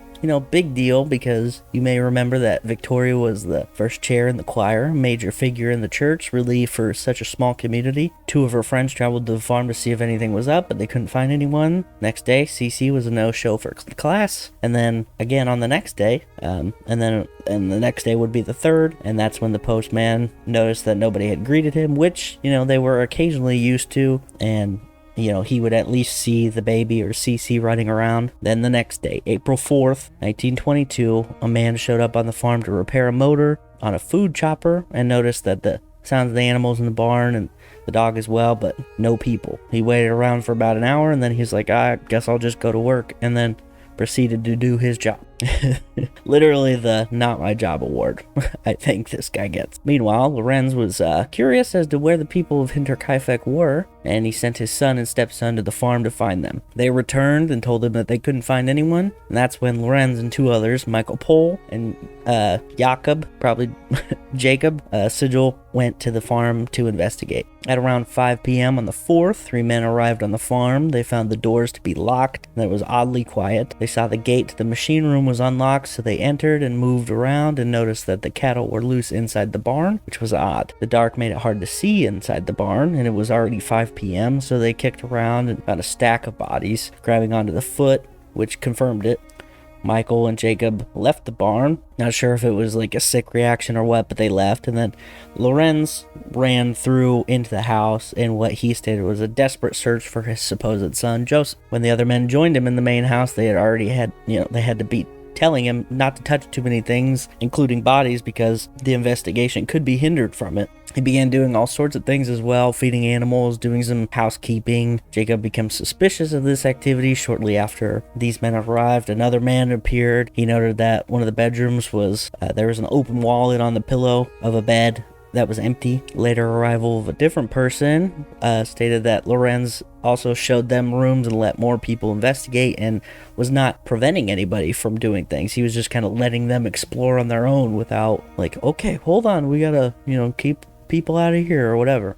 big deal because you may remember that Victoria was the first chair in the choir, a major figure in the church, really for such a small community. Two of her friends traveled to the farm to see if anything was up, but they couldn't find anyone. Next day, Cece was a no-show for class, and then again on the next day, and the next day would be the 3rd, and that's when the postman noticed that nobody had greeted him, which, they were occasionally used to, and he would at least see the baby or Cece running around. Then the next day, April 4th, 1922, a man showed up on the farm to repair a motor on a food chopper and noticed that the sounds of the animals in the barn and the dog as well, but no people. He waited around for about an hour and then he's like, I guess I'll just go to work, and then proceeded to do his job. Literally the not my job award I think this guy gets. Meanwhile, Lorenz was curious as to where the people of Hinterkaifeck were, and he sent his son and stepson to the farm to find them. They returned and told him that they couldn't find anyone, and that's when Lorenz and two others, Michael Pohl and Jakob, probably Jacob Sigel, went to the farm to investigate. At around 5 p.m. on the 4th, 3 men arrived on the farm. They found the doors to be locked, and it was oddly quiet. They saw the gate to the machine room was unlocked, so they entered and moved around and noticed that the cattle were loose inside the barn, which was odd. The dark made it hard to see inside the barn, and it was already 5 p.m., so they kicked around and found a stack of bodies, grabbing onto the foot, which confirmed it. Michael and Jacob left the barn. Not sure if it was like a sick reaction or what, but they left. And then Lorenz ran through into the house in what he stated was a desperate search for his supposed son, Joseph. When the other men joined him in the main house, they had to be telling him not to touch too many things, including bodies, because the investigation could be hindered from it. He began doing all sorts of things as well, feeding animals, doing some housekeeping. Jacob became suspicious of this activity shortly after these men arrived. Another man appeared. He noted that one of the bedrooms was, there was an open wallet on the pillow of a bed that was empty. Later arrival of a different person stated that Lorenz also showed them rooms and let more people investigate and was not preventing anybody from doing things. He was just kind of letting them explore on their own without like, okay, hold on, we gotta, keep people out of here or whatever.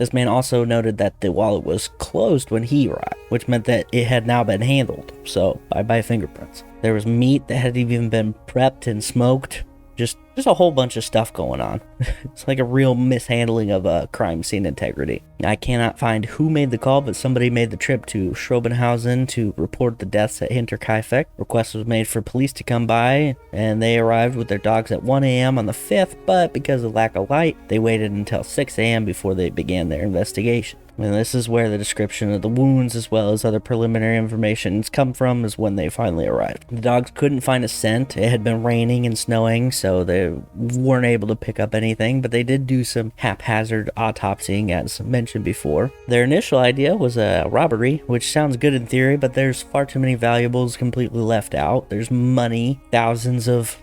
This man also noted that the wallet was closed when he arrived, which meant that it had now been handled, so bye-bye fingerprints. There was meat that had even been prepped and smoked. Just a whole bunch of stuff going on. It's like a real mishandling of a crime scene integrity. I cannot find who made the call, but somebody made the trip to Schrobenhausen to report the deaths at Hinterkaifeck. Request was made for police to come by, and they arrived with their dogs at 1 a.m. on the 5th, but because of lack of light, they waited until 6 a.m. before they began their investigation. And this is where the description of the wounds as well as other preliminary information come from, is when they finally arrived. The dogs couldn't find a scent. It had been raining and snowing, so they weren't able to pick up anything, but they did do some haphazard autopsying as mentioned before. Their initial idea was a robbery, which sounds good in theory, but there's far too many valuables completely left out. There's money, thousands of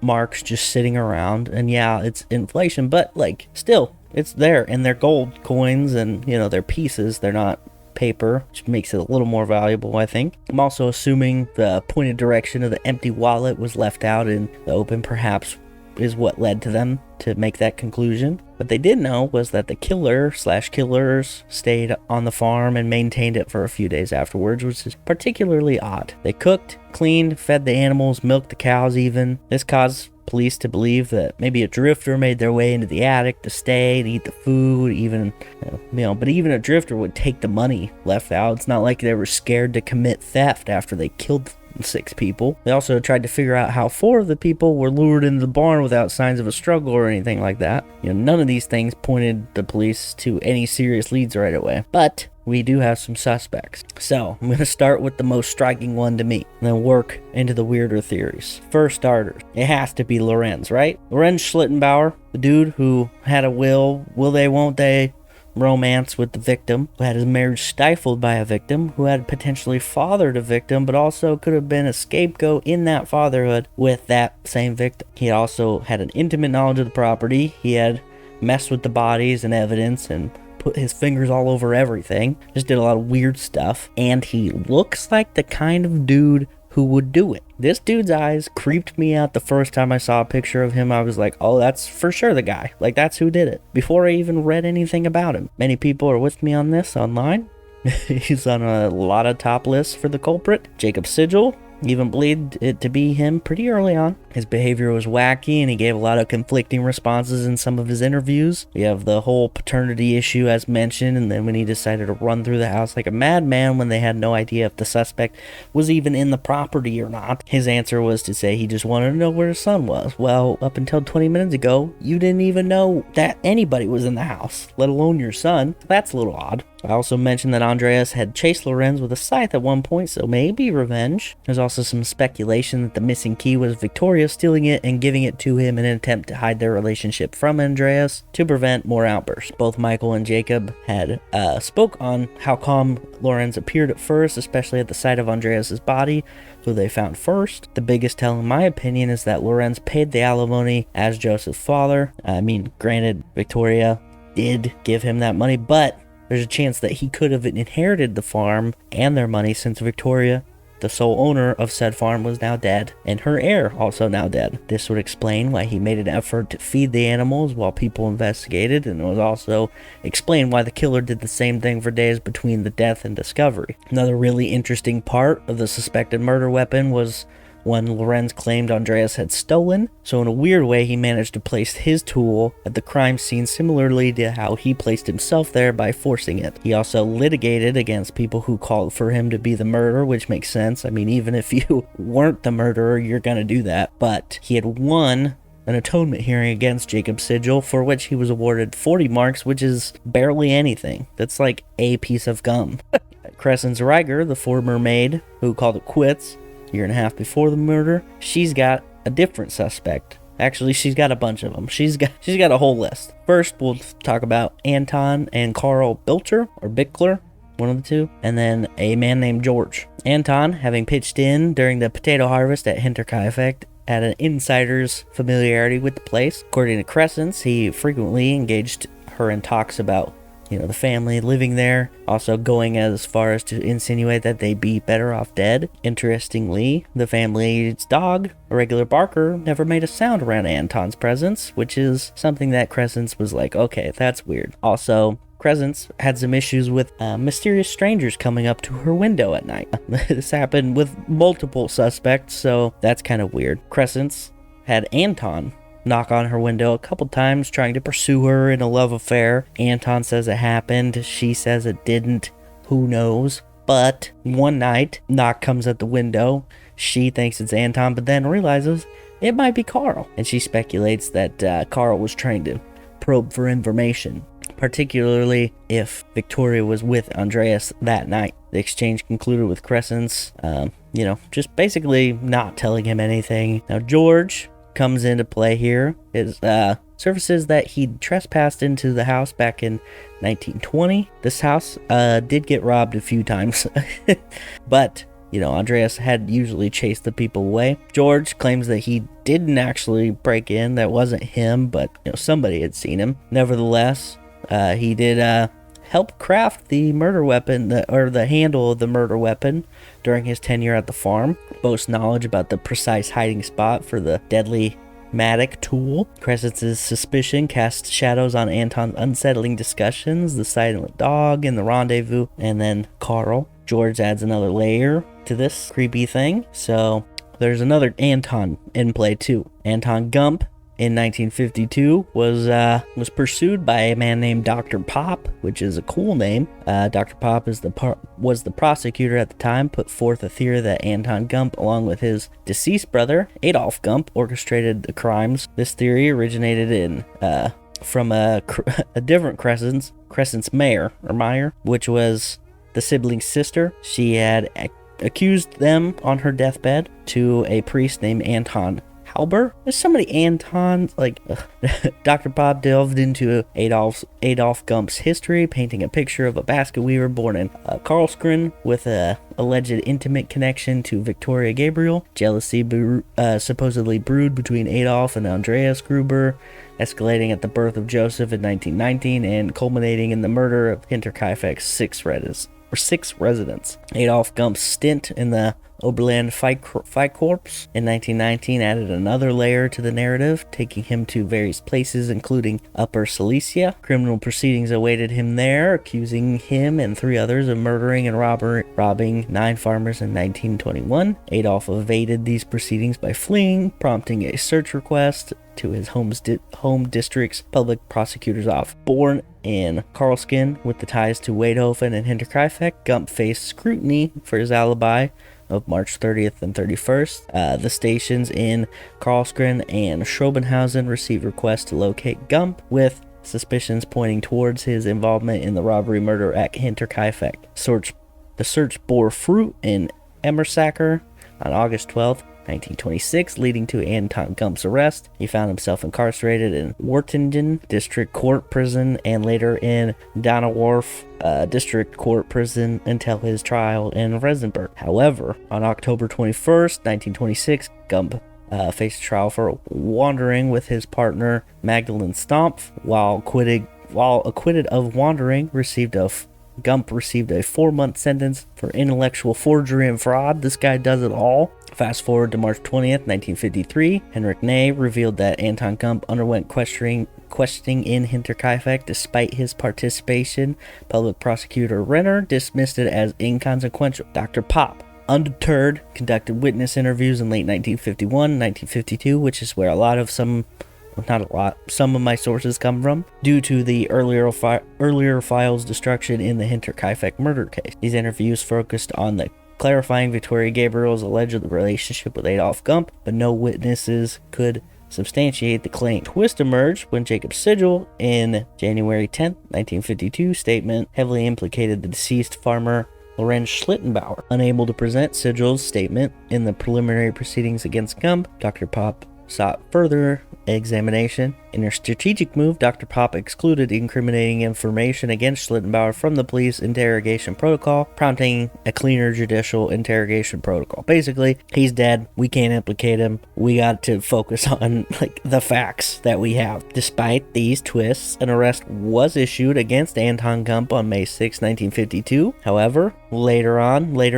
marks just sitting around, and yeah, it's inflation, but like still, it's there, and they're gold coins and, you know, they're pieces, they're not paper, which makes it a little more valuable, I think. I'm also assuming the pointed direction of the empty wallet was left out in the open, perhaps is what led to them to make that conclusion. What they did know was that the killer/killers stayed on the farm and maintained it for a few days afterwards, which is particularly odd. They cooked, cleaned, fed the animals, milked the cows even. This caused police to believe that maybe a drifter made their way into the attic to stay and eat the food, even, but even a drifter would take the money left out. It's not like they were scared to commit theft after they killed 6 people. They also tried to figure out how 4 of the people were lured into the barn without signs of a struggle or anything like that. None of these things pointed the police to any serious leads right away. But we do have some suspects. So I'm going to start with the most striking one to me, and then work into the weirder theories. For starters, it has to be Lorenz, right? Lorenz Schlittenbauer, the dude who had a will they, won't they romance with the victim, who had his marriage stifled by a victim, who had potentially fathered a victim, but also could have been a scapegoat in that fatherhood with that same victim. He also had an intimate knowledge of the property. He had messed with the bodies and evidence and put his fingers all over everything. Just did a lot of weird stuff. And he looks like the kind of dude who would do it. This dude's eyes creeped me out the first time I saw a picture of him. I was like, oh, that's for sure the guy. Like, that's who did it. Before I even read anything about him. Many people are with me on this online. He's on a lot of top lists for the culprit. Jacob Sigil even believed it to be him pretty early on. His behavior was wacky, and he gave a lot of conflicting responses in some of his interviews. We have the whole paternity issue as mentioned, and then when he decided to run through the house like a madman when they had no idea if the suspect was even in the property or not. His answer was to say he just wanted to know where his son was. Well, up until 20 minutes ago, you didn't even know that anybody was in the house, let alone your son. That's a little odd. I also mentioned that Andreas had chased Lorenz with a scythe at one point, so maybe revenge. There's also some speculation that the missing key was Victoria stealing it and giving it to him in an attempt to hide their relationship from Andreas to prevent more outbursts. Both Michael and Jacob had spoke on how calm Lorenz appeared at first, especially at the sight of Andreas's body, who they found first. The biggest tell, in my opinion, is that Lorenz paid the alimony as Joseph's father. I mean, granted, Victoria did give him that money, but there's a chance that he could have inherited the farm and their money, since Victoria, the sole owner of said farm, was now dead, and her heir also now dead. This would explain why he made an effort to feed the animals while people investigated, and it would also explain why the killer did the same thing for days between the death and discovery. Another really interesting part of the suspected murder weapon was one Lorenz claimed Andreas had stolen, so in a weird way he managed to place his tool at the crime scene similarly to how he placed himself there by forcing it. He also litigated against people who called for him to be the murderer, which makes sense. I mean, even if you weren't the murderer, you're gonna do that. But he had won an atonement hearing against Jacob Sigil, for which he was awarded 40 marks, which is barely anything. That's like a piece of gum. Crescens Reiger, the former maid who called it quits year and a half before the murder, she's got a different suspect. Actually, she's got a bunch of them. She's got a whole list. First, we'll talk about Anton and Carl Bilcher, or Bickler, one of the two, and then a man named George. Anton, having pitched in during the potato harvest at Hinterkaifeck, had an insider's familiarity with the place. According to Crescens, he frequently engaged her in talks about the family living there, also going as far as to insinuate that they'd be better off dead. Interestingly, the family's dog, a regular barker, never made a sound around Anton's presence, which is something that Crescens was like, okay, that's weird. Also, Crescents had some issues with mysterious strangers coming up to her window at night. This happened with multiple suspects, so that's kind of weird. Crescents had Anton knock on her window a couple times, trying to pursue her in a love affair. Anton says it happened. She says it didn't. Who knows? But one night, knock comes at the window. She thinks it's Anton, but then realizes it might be Carl. And she speculates that Carl was trying to probe for information, particularly if Victoria was with Andreas that night. The exchange concluded with Crescents, just basically not telling him anything. Now, George comes into play here. It surfaces that he trespassed into the house back in 1920. This house did get robbed a few times, but Andreas had usually chased the people away. George claims that he didn't actually break in. That wasn't him, but somebody had seen him. Nevertheless, he did help craft the murder weapon, the handle of the murder weapon during his tenure at the farm. Boasts knowledge about the precise hiding spot for the deadly Matic tool. Crescents' suspicion casts shadows on Anton's unsettling discussions, the silent dog and the rendezvous, and then Carl. George adds another layer to this creepy thing. So there's another Anton in play too. Anton Gump in 1952 was pursued by a man named Dr. Pop, which is a cool name. Dr. Pop was the prosecutor at the time, put forth a theory that Anton Gump, along with his deceased brother Adolf Gump, orchestrated the crimes. This theory originated from a different Crescent's Meyer, which was the sibling's sister. She had accused them on her deathbed to a priest named Anton Halber. There's so many Antons. Dr. Pop delved into Adolf Gump's history, painting a picture of a basket weaver born in Karlskrona with a alleged intimate connection to Victoria Gabriel. Jealousy supposedly brewed between Adolf and Andreas Gruber, escalating at the birth of Joseph in 1919 and culminating in the murder of Hinterkaifeck's six residents. Adolf Gump's stint in the Oberland Fight Corps in 1919 added another layer to the narrative, taking him to various places, including Upper Silesia. Criminal proceedings awaited him there, accusing him and 3 others of murdering and robbing 9 farmers in 1921. Adolf evaded these proceedings by fleeing, prompting a search request to his home district's public prosecutor's office. Born in Karlskrona with the ties to Weidhofen and Hinterkaifeck, Gump faced scrutiny for his alibi of March 30th and 31st. The stations in Karlskrona and Schrobenhausen received requests to locate Gump, with suspicions pointing towards his involvement in the robbery murder at Hinterkaifeck. The search bore fruit in Emmersacker on August 12th, 1926, leading to Anton Gump's arrest. He found himself incarcerated in Wartingen District Court Prison and later in Donauwörth District Court Prison until his trial in Regensburg. However, on October 21st, 1926, Gump faced trial for wandering with his partner Magdalene Stompf. While acquitted of wandering, Gump received a 4-month sentence for intellectual forgery and fraud. This guy does it all. Fast forward to March 20th, 1953. Henrik Ney revealed that Anton Gump underwent questioning in Hinterkaifeck despite his participation. Public prosecutor Renner dismissed it as inconsequential. Dr. Pop, undeterred, conducted witness interviews in late 1951, 1952, which is where some of my sources come from, due to the earlier files destruction in the Hinterkaifeck murder case. These interviews focused on clarifying Victoria Gabriel's alleged relationship with Adolf Gump, but no witnesses could substantiate the claim. Twist emerged when Jacob Sigel, in January 10, 1952, statement heavily implicated the deceased farmer Lorenz Schlittenbauer. Unable to present Sigel's statement in the preliminary proceedings against Gump, Dr. Pop sought further examination. In her strategic move, Dr. Pop excluded incriminating information against Schlittenbauer from the police interrogation protocol, prompting a cleaner judicial interrogation protocol. Basically, he's dead. We can't implicate him. We got to focus on the facts that we have. Despite these twists, an arrest was issued against Anton Gump on May 6, 1952. However, later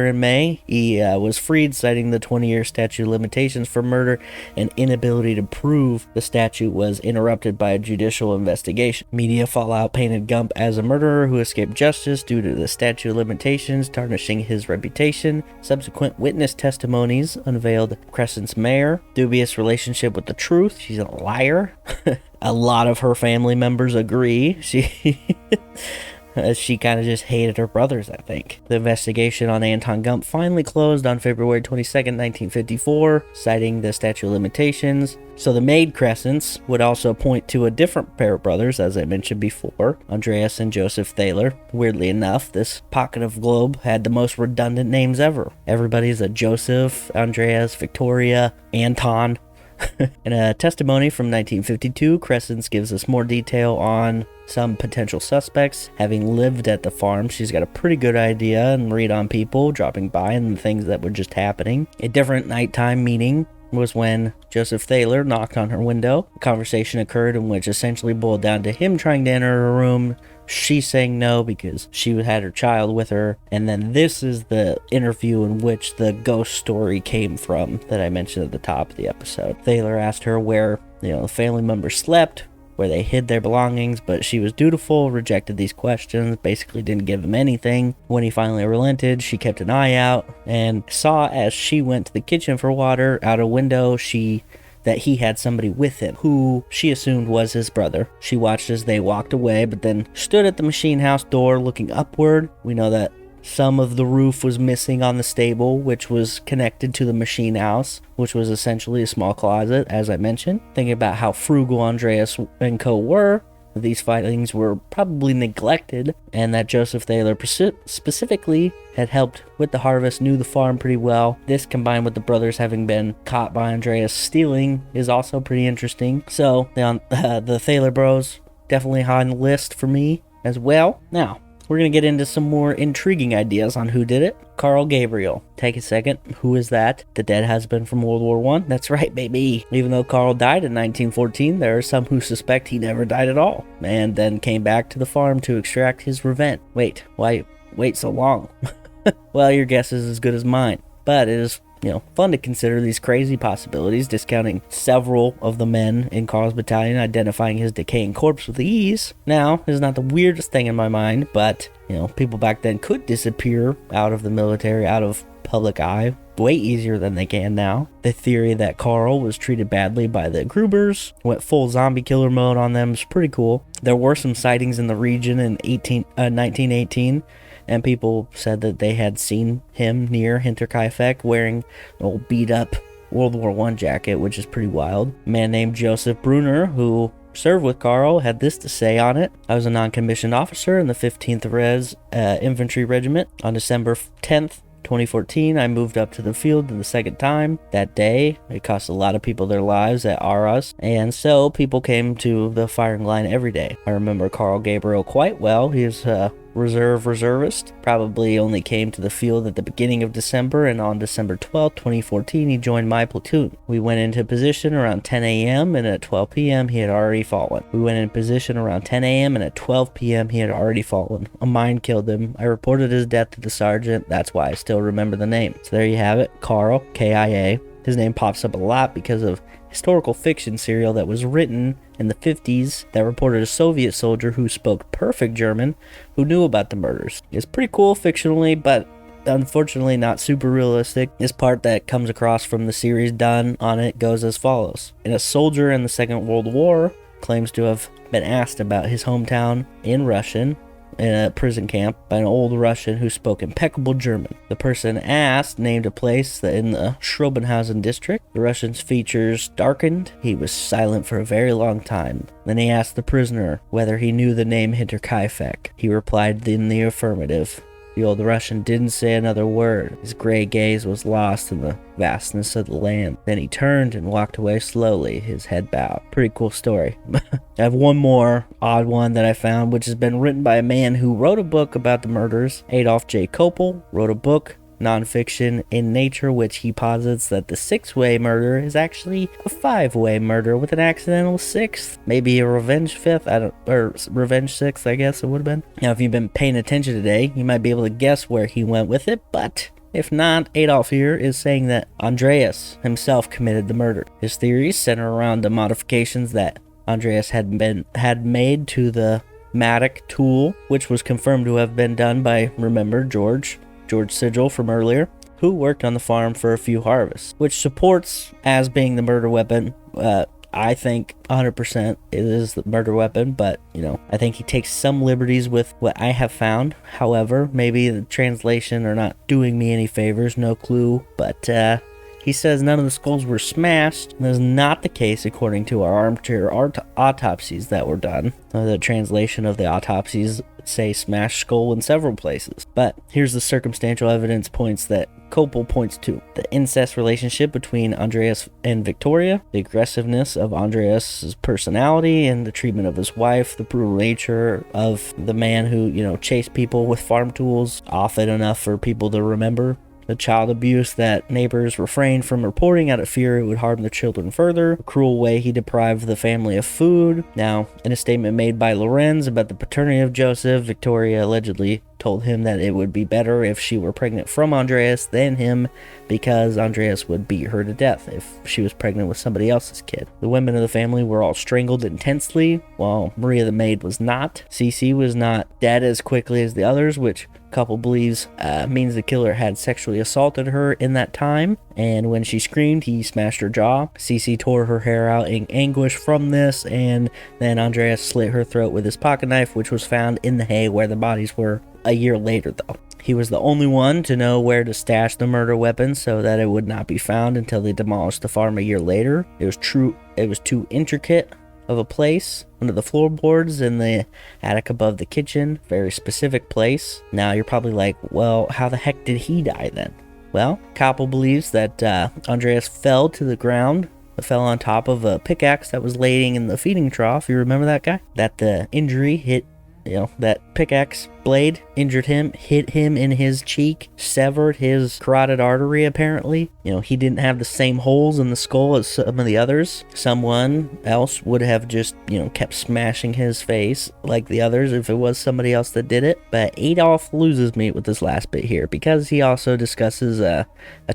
in May, he was freed, citing the 20-year statute of limitations for murder and inability to prove the statute was interrupted interrupted by a judicial investigation. Media fallout painted Gump as a murderer who escaped justice due to the statute of limitations tarnishing his reputation. Subsequent witness testimonies unveiled Crescent's mayor, dubious relationship with the truth. She's a liar. A lot of her family members agree. She kind of just hated her brothers, I think. The investigation on Anton Gump finally closed on February 22nd, 1954, citing the statute of limitations. So the maid Crescents would also point to a different pair of brothers, as I mentioned before, Andreas and Joseph Thaler. Weirdly enough, this pocket of globe had the most redundant names ever. Everybody's a Joseph, Andreas, Victoria, Anton. In a testimony from 1952, Crescents gives us more detail on some potential suspects. Having lived at the farm, she's got a pretty good idea and read on people dropping by and the things that were just happening. A different nighttime meeting was when Joseph Thaler knocked on her window. A conversation occurred in which essentially boiled down to him trying to enter her room, she saying no because she had her child with her. And then this is the interview in which the ghost story came from that I mentioned at the top of the episode. Thaler asked her where, the family members slept, where they hid their belongings, but she was dutiful, rejected these questions, basically didn't give him anything. When he finally relented, she kept an eye out and saw as she went to the kitchen for water out a window, that he had somebody with him, who she assumed was his brother. She watched as they walked away, but then stood at the machine house door looking upward. We know that some of the roof was missing on the stable, which was connected to the machine house, which was essentially a small closet, as I mentioned. Thinking about how frugal Andreas and co were, these findings were probably neglected, and that Joseph Thaler specifically had helped with the harvest, knew the farm pretty well. This, combined with the brothers having been caught by Andreas stealing, is also pretty interesting. So, the Thaler bros, definitely high on the list for me as well. Now, we're going to get into some more intriguing ideas on who did it. Carl Gabriel. Take a second. Who is that? The dead husband from World War I? That's right, baby. Even though Carl died in 1914, there are some who suspect he never died at all, and then came back to the farm to extract his revenge. Wait, why wait so long? Well, your guess is as good as mine. But it is, fun to consider these crazy possibilities, discounting several of the men in Carl's battalion, identifying his decaying corpse with ease. Now, is not the weirdest thing in my mind, but, people back then could disappear out of the military, out of public eye, way easier than they can now. The theory that Carl was treated badly by the Grubers, went full zombie killer mode on them, is pretty cool. There were some sightings in the region in 1918, and people said that they had seen him near Hinterkaifeck wearing an old beat-up World War I jacket, which is pretty wild. A man named Joseph Brunner, who served with Carl, had this to say on it. I was a non-commissioned officer in the 15th Res Infantry Regiment. On December 10th, 2014, I moved up to the field for the second time. That day, it cost a lot of people their lives at Arras, and so people came to the firing line every day. I remember Carl Gabriel quite well. He was reservist, probably only came to the field at the beginning of December, and on December 12, 2014, he joined my platoon. We went into position around 10 a.m., and at 12 p.m., he had already fallen. We went in position around 10 a.m., and at 12 p.m., he had already fallen. A mine killed him. I reported his death to the sergeant. That's why I still remember the name. So there you have it, Carl, K-I-A. His name pops up a lot because of historical fiction serial that was written in the 50s that reported a Soviet soldier who spoke perfect German who knew about the murders. It's pretty cool fictionally, but unfortunately not super realistic. This part that comes across from the series done on it goes as follows. A soldier in the Second World War claims to have been asked about his hometown in Russian in a prison camp by an old Russian who spoke impeccable German. The person asked named a place in the Schrobenhausen district. The Russian's features darkened. He was silent for a very long time. Then he asked the prisoner whether he knew the name Hinterkaifeck. He replied in the affirmative. The old Russian didn't say another word. His gray gaze was lost in the vastness of the land. Then he turned and walked away slowly, his head bowed. Pretty cool story. I have one more odd one that I found, which has been written by a man who wrote a book about the murders. Adolf J. Kopel wrote a book, nonfiction in nature, which he posits that the six-way murder is actually a five-way murder with an accidental sixth, maybe a revenge fifth, revenge sixth, I guess it would have been. Now, if you've been paying attention today, you might be able to guess where he went with it, but if not, Adolf here is saying that Andreas himself committed the murder. His theories center around the modifications that Andreas had made to the matic tool, which was confirmed to have been done by, remember, George Sigil from earlier, who worked on the farm for a few harvests, which supports as being the murder weapon. I think 100% it is the murder weapon, but, I think he takes some liberties with what I have found. However, maybe the translation are not doing me any favors, no clue, but he says none of the skulls were smashed. That is not the case according to our armchair autopsies that were done. The translation of the autopsies say smashed skull in several places. But here's the circumstantial evidence points that Copel points to: the incest relationship between Andreas and Victoria, the aggressiveness of Andreas' personality and the treatment of his wife, the brutal nature of the man who, chased people with farm tools often enough for people to remember, the child abuse that neighbors refrained from reporting out of fear it would harm the children further, the cruel way he deprived the family of food. Now, in a statement made by Lorenz about the paternity of Joseph, Victoria allegedly told him that it would be better if she were pregnant from Andreas than him, because Andreas would beat her to death if she was pregnant with somebody else's kid. The women of the family were all strangled intensely, while Maria the maid was not. Cece was not dead as quickly as the others, which couple believes means the killer had sexually assaulted her in that time, and when she screamed, he smashed her jaw. Cece tore her hair out in anguish from this, and then Andreas slit her throat with his pocket knife, which was found in the hay where the bodies were a year later, though. He was the only one to know where to stash the murder weapon so that it would not be found until they demolished the farm a year later. It was too intricate of a place under the floorboards in the attic above the kitchen. Very specific place. Now you're probably like, well, how the heck did he die then? Well, Koppel believes that Andreas fell to the ground, fell on top of a pickaxe that was laying in the feeding trough. You remember that guy? That the injury hit, that pickaxe blade injured him, hit him in his cheek, severed his carotid artery apparently. He didn't have the same holes in the skull as some of the others. Someone else would have just, kept smashing his face like the others if it was somebody else that did it. But Adolf loses me with this last bit here, because he also discusses a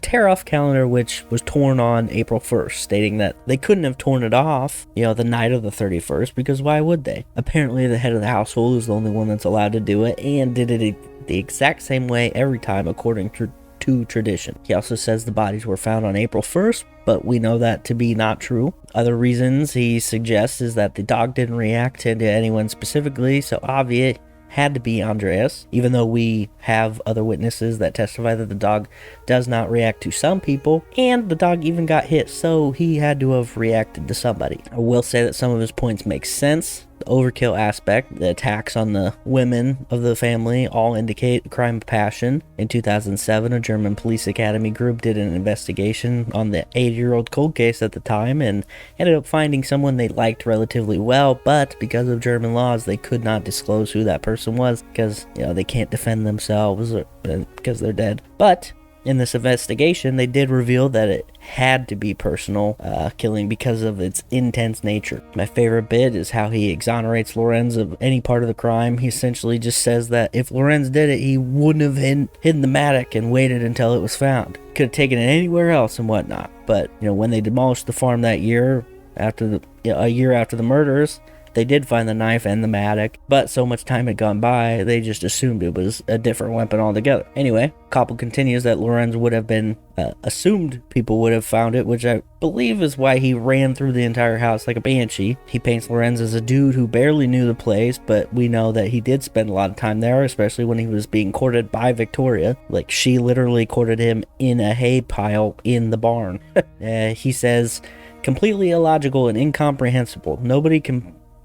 tear-off calendar which was torn on April 1st, stating that they couldn't have torn it off, the night of the 31st, because why would they? Apparently the head of the household is the only one that's allowed to do it, and did it the exact same way every time according to tradition. He also says the bodies were found on April 1st, but we know that to be not true. Other reasons he suggests is that the dog didn't react to anyone specifically, so obvious had to be Andreas, even though we have other witnesses that testify that the dog does not react to some people, and the dog even got hit, so he had to have reacted to somebody. I will say that some of his points make sense. The overkill aspect, the attacks on the women of the family all indicate a crime of passion. In 2007, a German police academy group did an investigation on the 80-year-old cold case at the time and ended up finding someone they liked relatively well, but because of German laws, they could not disclose who that person was because, they can't defend themselves because they're dead. But in this investigation, they did reveal that it had to be personal killing because of its intense nature. My favorite bit is how he exonerates Lorenz of any part of the crime. He essentially just says that if Lorenz did it, he wouldn't have hidden the matic and waited until it was found. Could have taken it anywhere else and whatnot. But, when they demolished the farm that year, a year after the murders, they did find the knife and the matic, but so much time had gone by, they just assumed it was a different weapon altogether. Anyway, Koppel continues that Lorenz would have been assumed people would have found it, which I believe is why he ran through the entire house like a banshee. He paints Lorenz as a dude who barely knew the place, but we know that he did spend a lot of time there, especially when he was being courted by Victoria. Like, she literally courted him in a hay pile in the barn. He says, completely illogical and incomprehensible.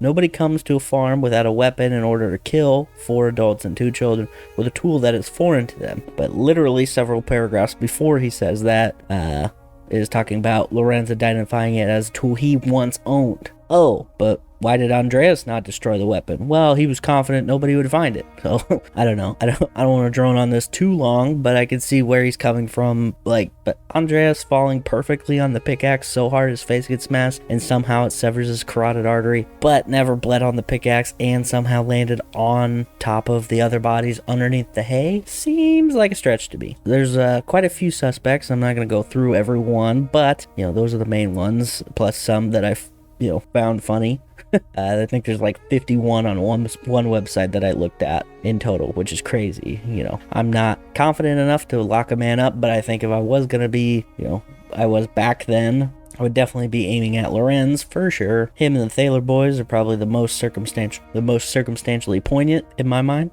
Nobody comes to a farm without a weapon in order to kill 4 adults and 2 children with a tool that is foreign to them. But literally several paragraphs before he says that, is talking about Lorenz identifying it as a tool he once owned. Oh, but why did Andreas not destroy the weapon? Well, he was confident nobody would find it. So, I don't know. I don't want to drone on this too long, but I can see where he's coming from. But Andreas falling perfectly on the pickaxe so hard his face gets smashed, and somehow it severs his carotid artery, but never bled on the pickaxe, and somehow landed on top of the other bodies underneath the hay, seems like a stretch to me. There's quite a few suspects. I'm not going to go through every one, but, those are the main ones, plus some that I've found funny. I think there's like 51 on one website that I looked at in total, which is crazy. I'm not confident enough to lock a man up, but I think if I was going to be, I was back then, I would definitely be aiming at Lorenz for sure. Him and the Thaler boys are probably the most circumstantially poignant in my mind.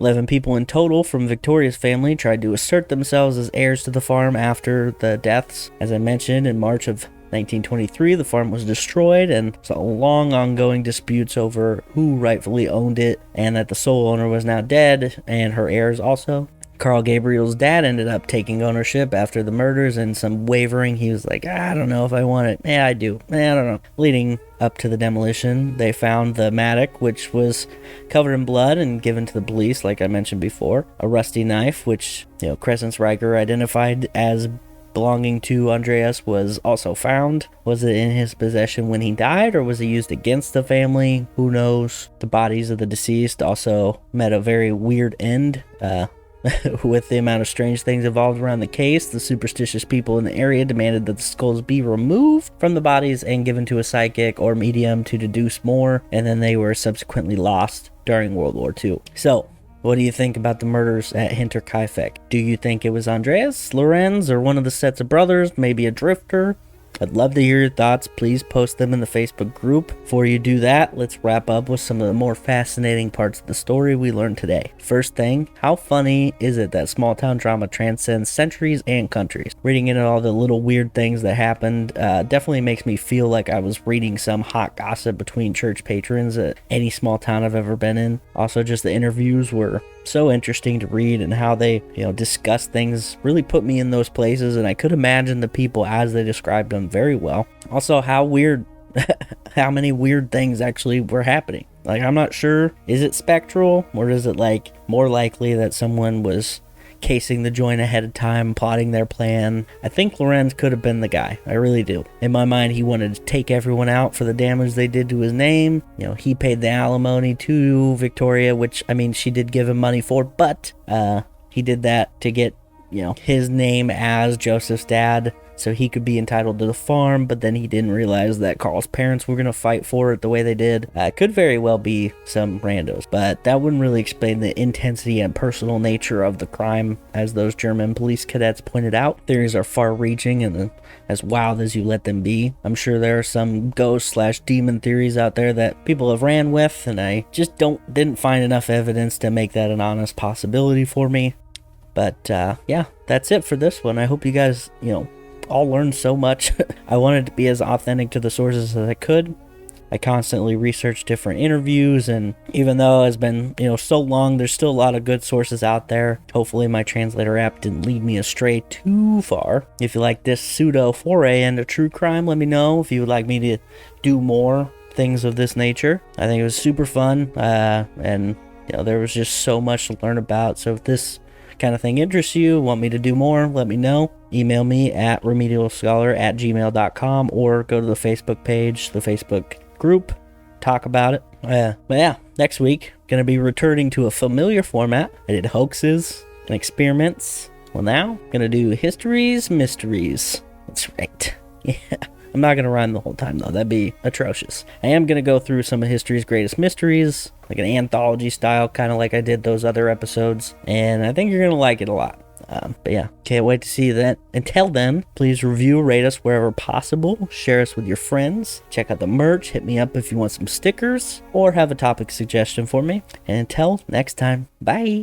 11 people in total from Victoria's family tried to assert themselves as heirs to the farm after the deaths. As I mentioned, in March of 1923, the farm was destroyed, and saw long ongoing disputes over who rightfully owned it, and that the sole owner was now dead, and her heirs also. Carl Gabriel's dad ended up taking ownership after the murders, and some wavering. He was like, I don't know if I want it. Yeah, I do. I don't know. Leading up to the demolition, they found the mattock, which was covered in blood and given to the police, like I mentioned before. A rusty knife, which, Crescent Riker identified as belonging to Andreas, was also found. Was it in his possession when he died, or was it used against the family? Who knows? The bodies of the deceased also met a very weird end. With the amount of strange things involved around the case, the superstitious people in the area demanded that the skulls be removed from the bodies and given to a psychic or medium to deduce more, and then they were subsequently lost during World War II. So, what do you think about the murders at Hinterkaifeck? Do you think it was Andreas, Lorenz, or one of the sets of brothers, maybe a drifter? I'd love to hear your thoughts. Please post them in the Facebook group. Before you do that, let's wrap up with some of the more fascinating parts of the story we learned today. First thing, how funny is it that small town drama transcends centuries and countries? Reading into all the little weird things that happened definitely makes me feel like I was reading some hot gossip between church patrons at any small town I've ever been in. Also, just the interviews were so interesting to read, and how they discuss things really put me in those places, and I could imagine the people as they described them very well. Also, how many weird things actually were happening. Like, I'm not sure, is it spectral, or is it like more likely that someone was casing the joint ahead of time, plotting their plan? I think Lorenz could have been the guy. I really do. In my mind, he wanted to take everyone out for the damage they did to his name. He paid the alimony to Victoria, which, she did give him money for, but he did that to get, his name as Joseph's dad, so he could be entitled to the farm, but then he didn't realize that Carl's parents were going to fight for it the way they did. It could very well be some randos, but that wouldn't really explain the intensity and personal nature of the crime, as those German police cadets pointed out. Theories are far-reaching and as wild as you let them be. I'm sure there are some ghost/demon theories out there that people have ran with, and I just didn't find enough evidence to make that an honest possibility for me. But yeah, that's it for this one. I hope you guys, all learned so much. I wanted to be as authentic to the sources as I could. I constantly research different interviews, and even though it's been, so long, there's still a lot of good sources out there. Hopefully my translator app didn't lead me astray too far. If you like this pseudo foray into true crime, let me know if you would like me to do more things of this nature. I think it was super fun, and there was just so much to learn about. So if this kind of thing interests you, want me to do more, let me know. Email me at remedialscholar@gmail.com, or go to the Facebook page, the Facebook group, talk about it. But yeah, next week, gonna be returning to a familiar format. I did hoaxes and experiments. Well, now, gonna do histories, mysteries. That's right. Yeah. I'm not going to rhyme the whole time, though. That'd be atrocious. I am going to go through some of history's greatest mysteries, like an anthology style, kind of like I did those other episodes, and I think you're going to like it a lot. But yeah, can't wait to see that. Until then, please review, rate us wherever possible, share us with your friends, check out the merch, hit me up if you want some stickers, or have a topic suggestion for me. And until next time, bye!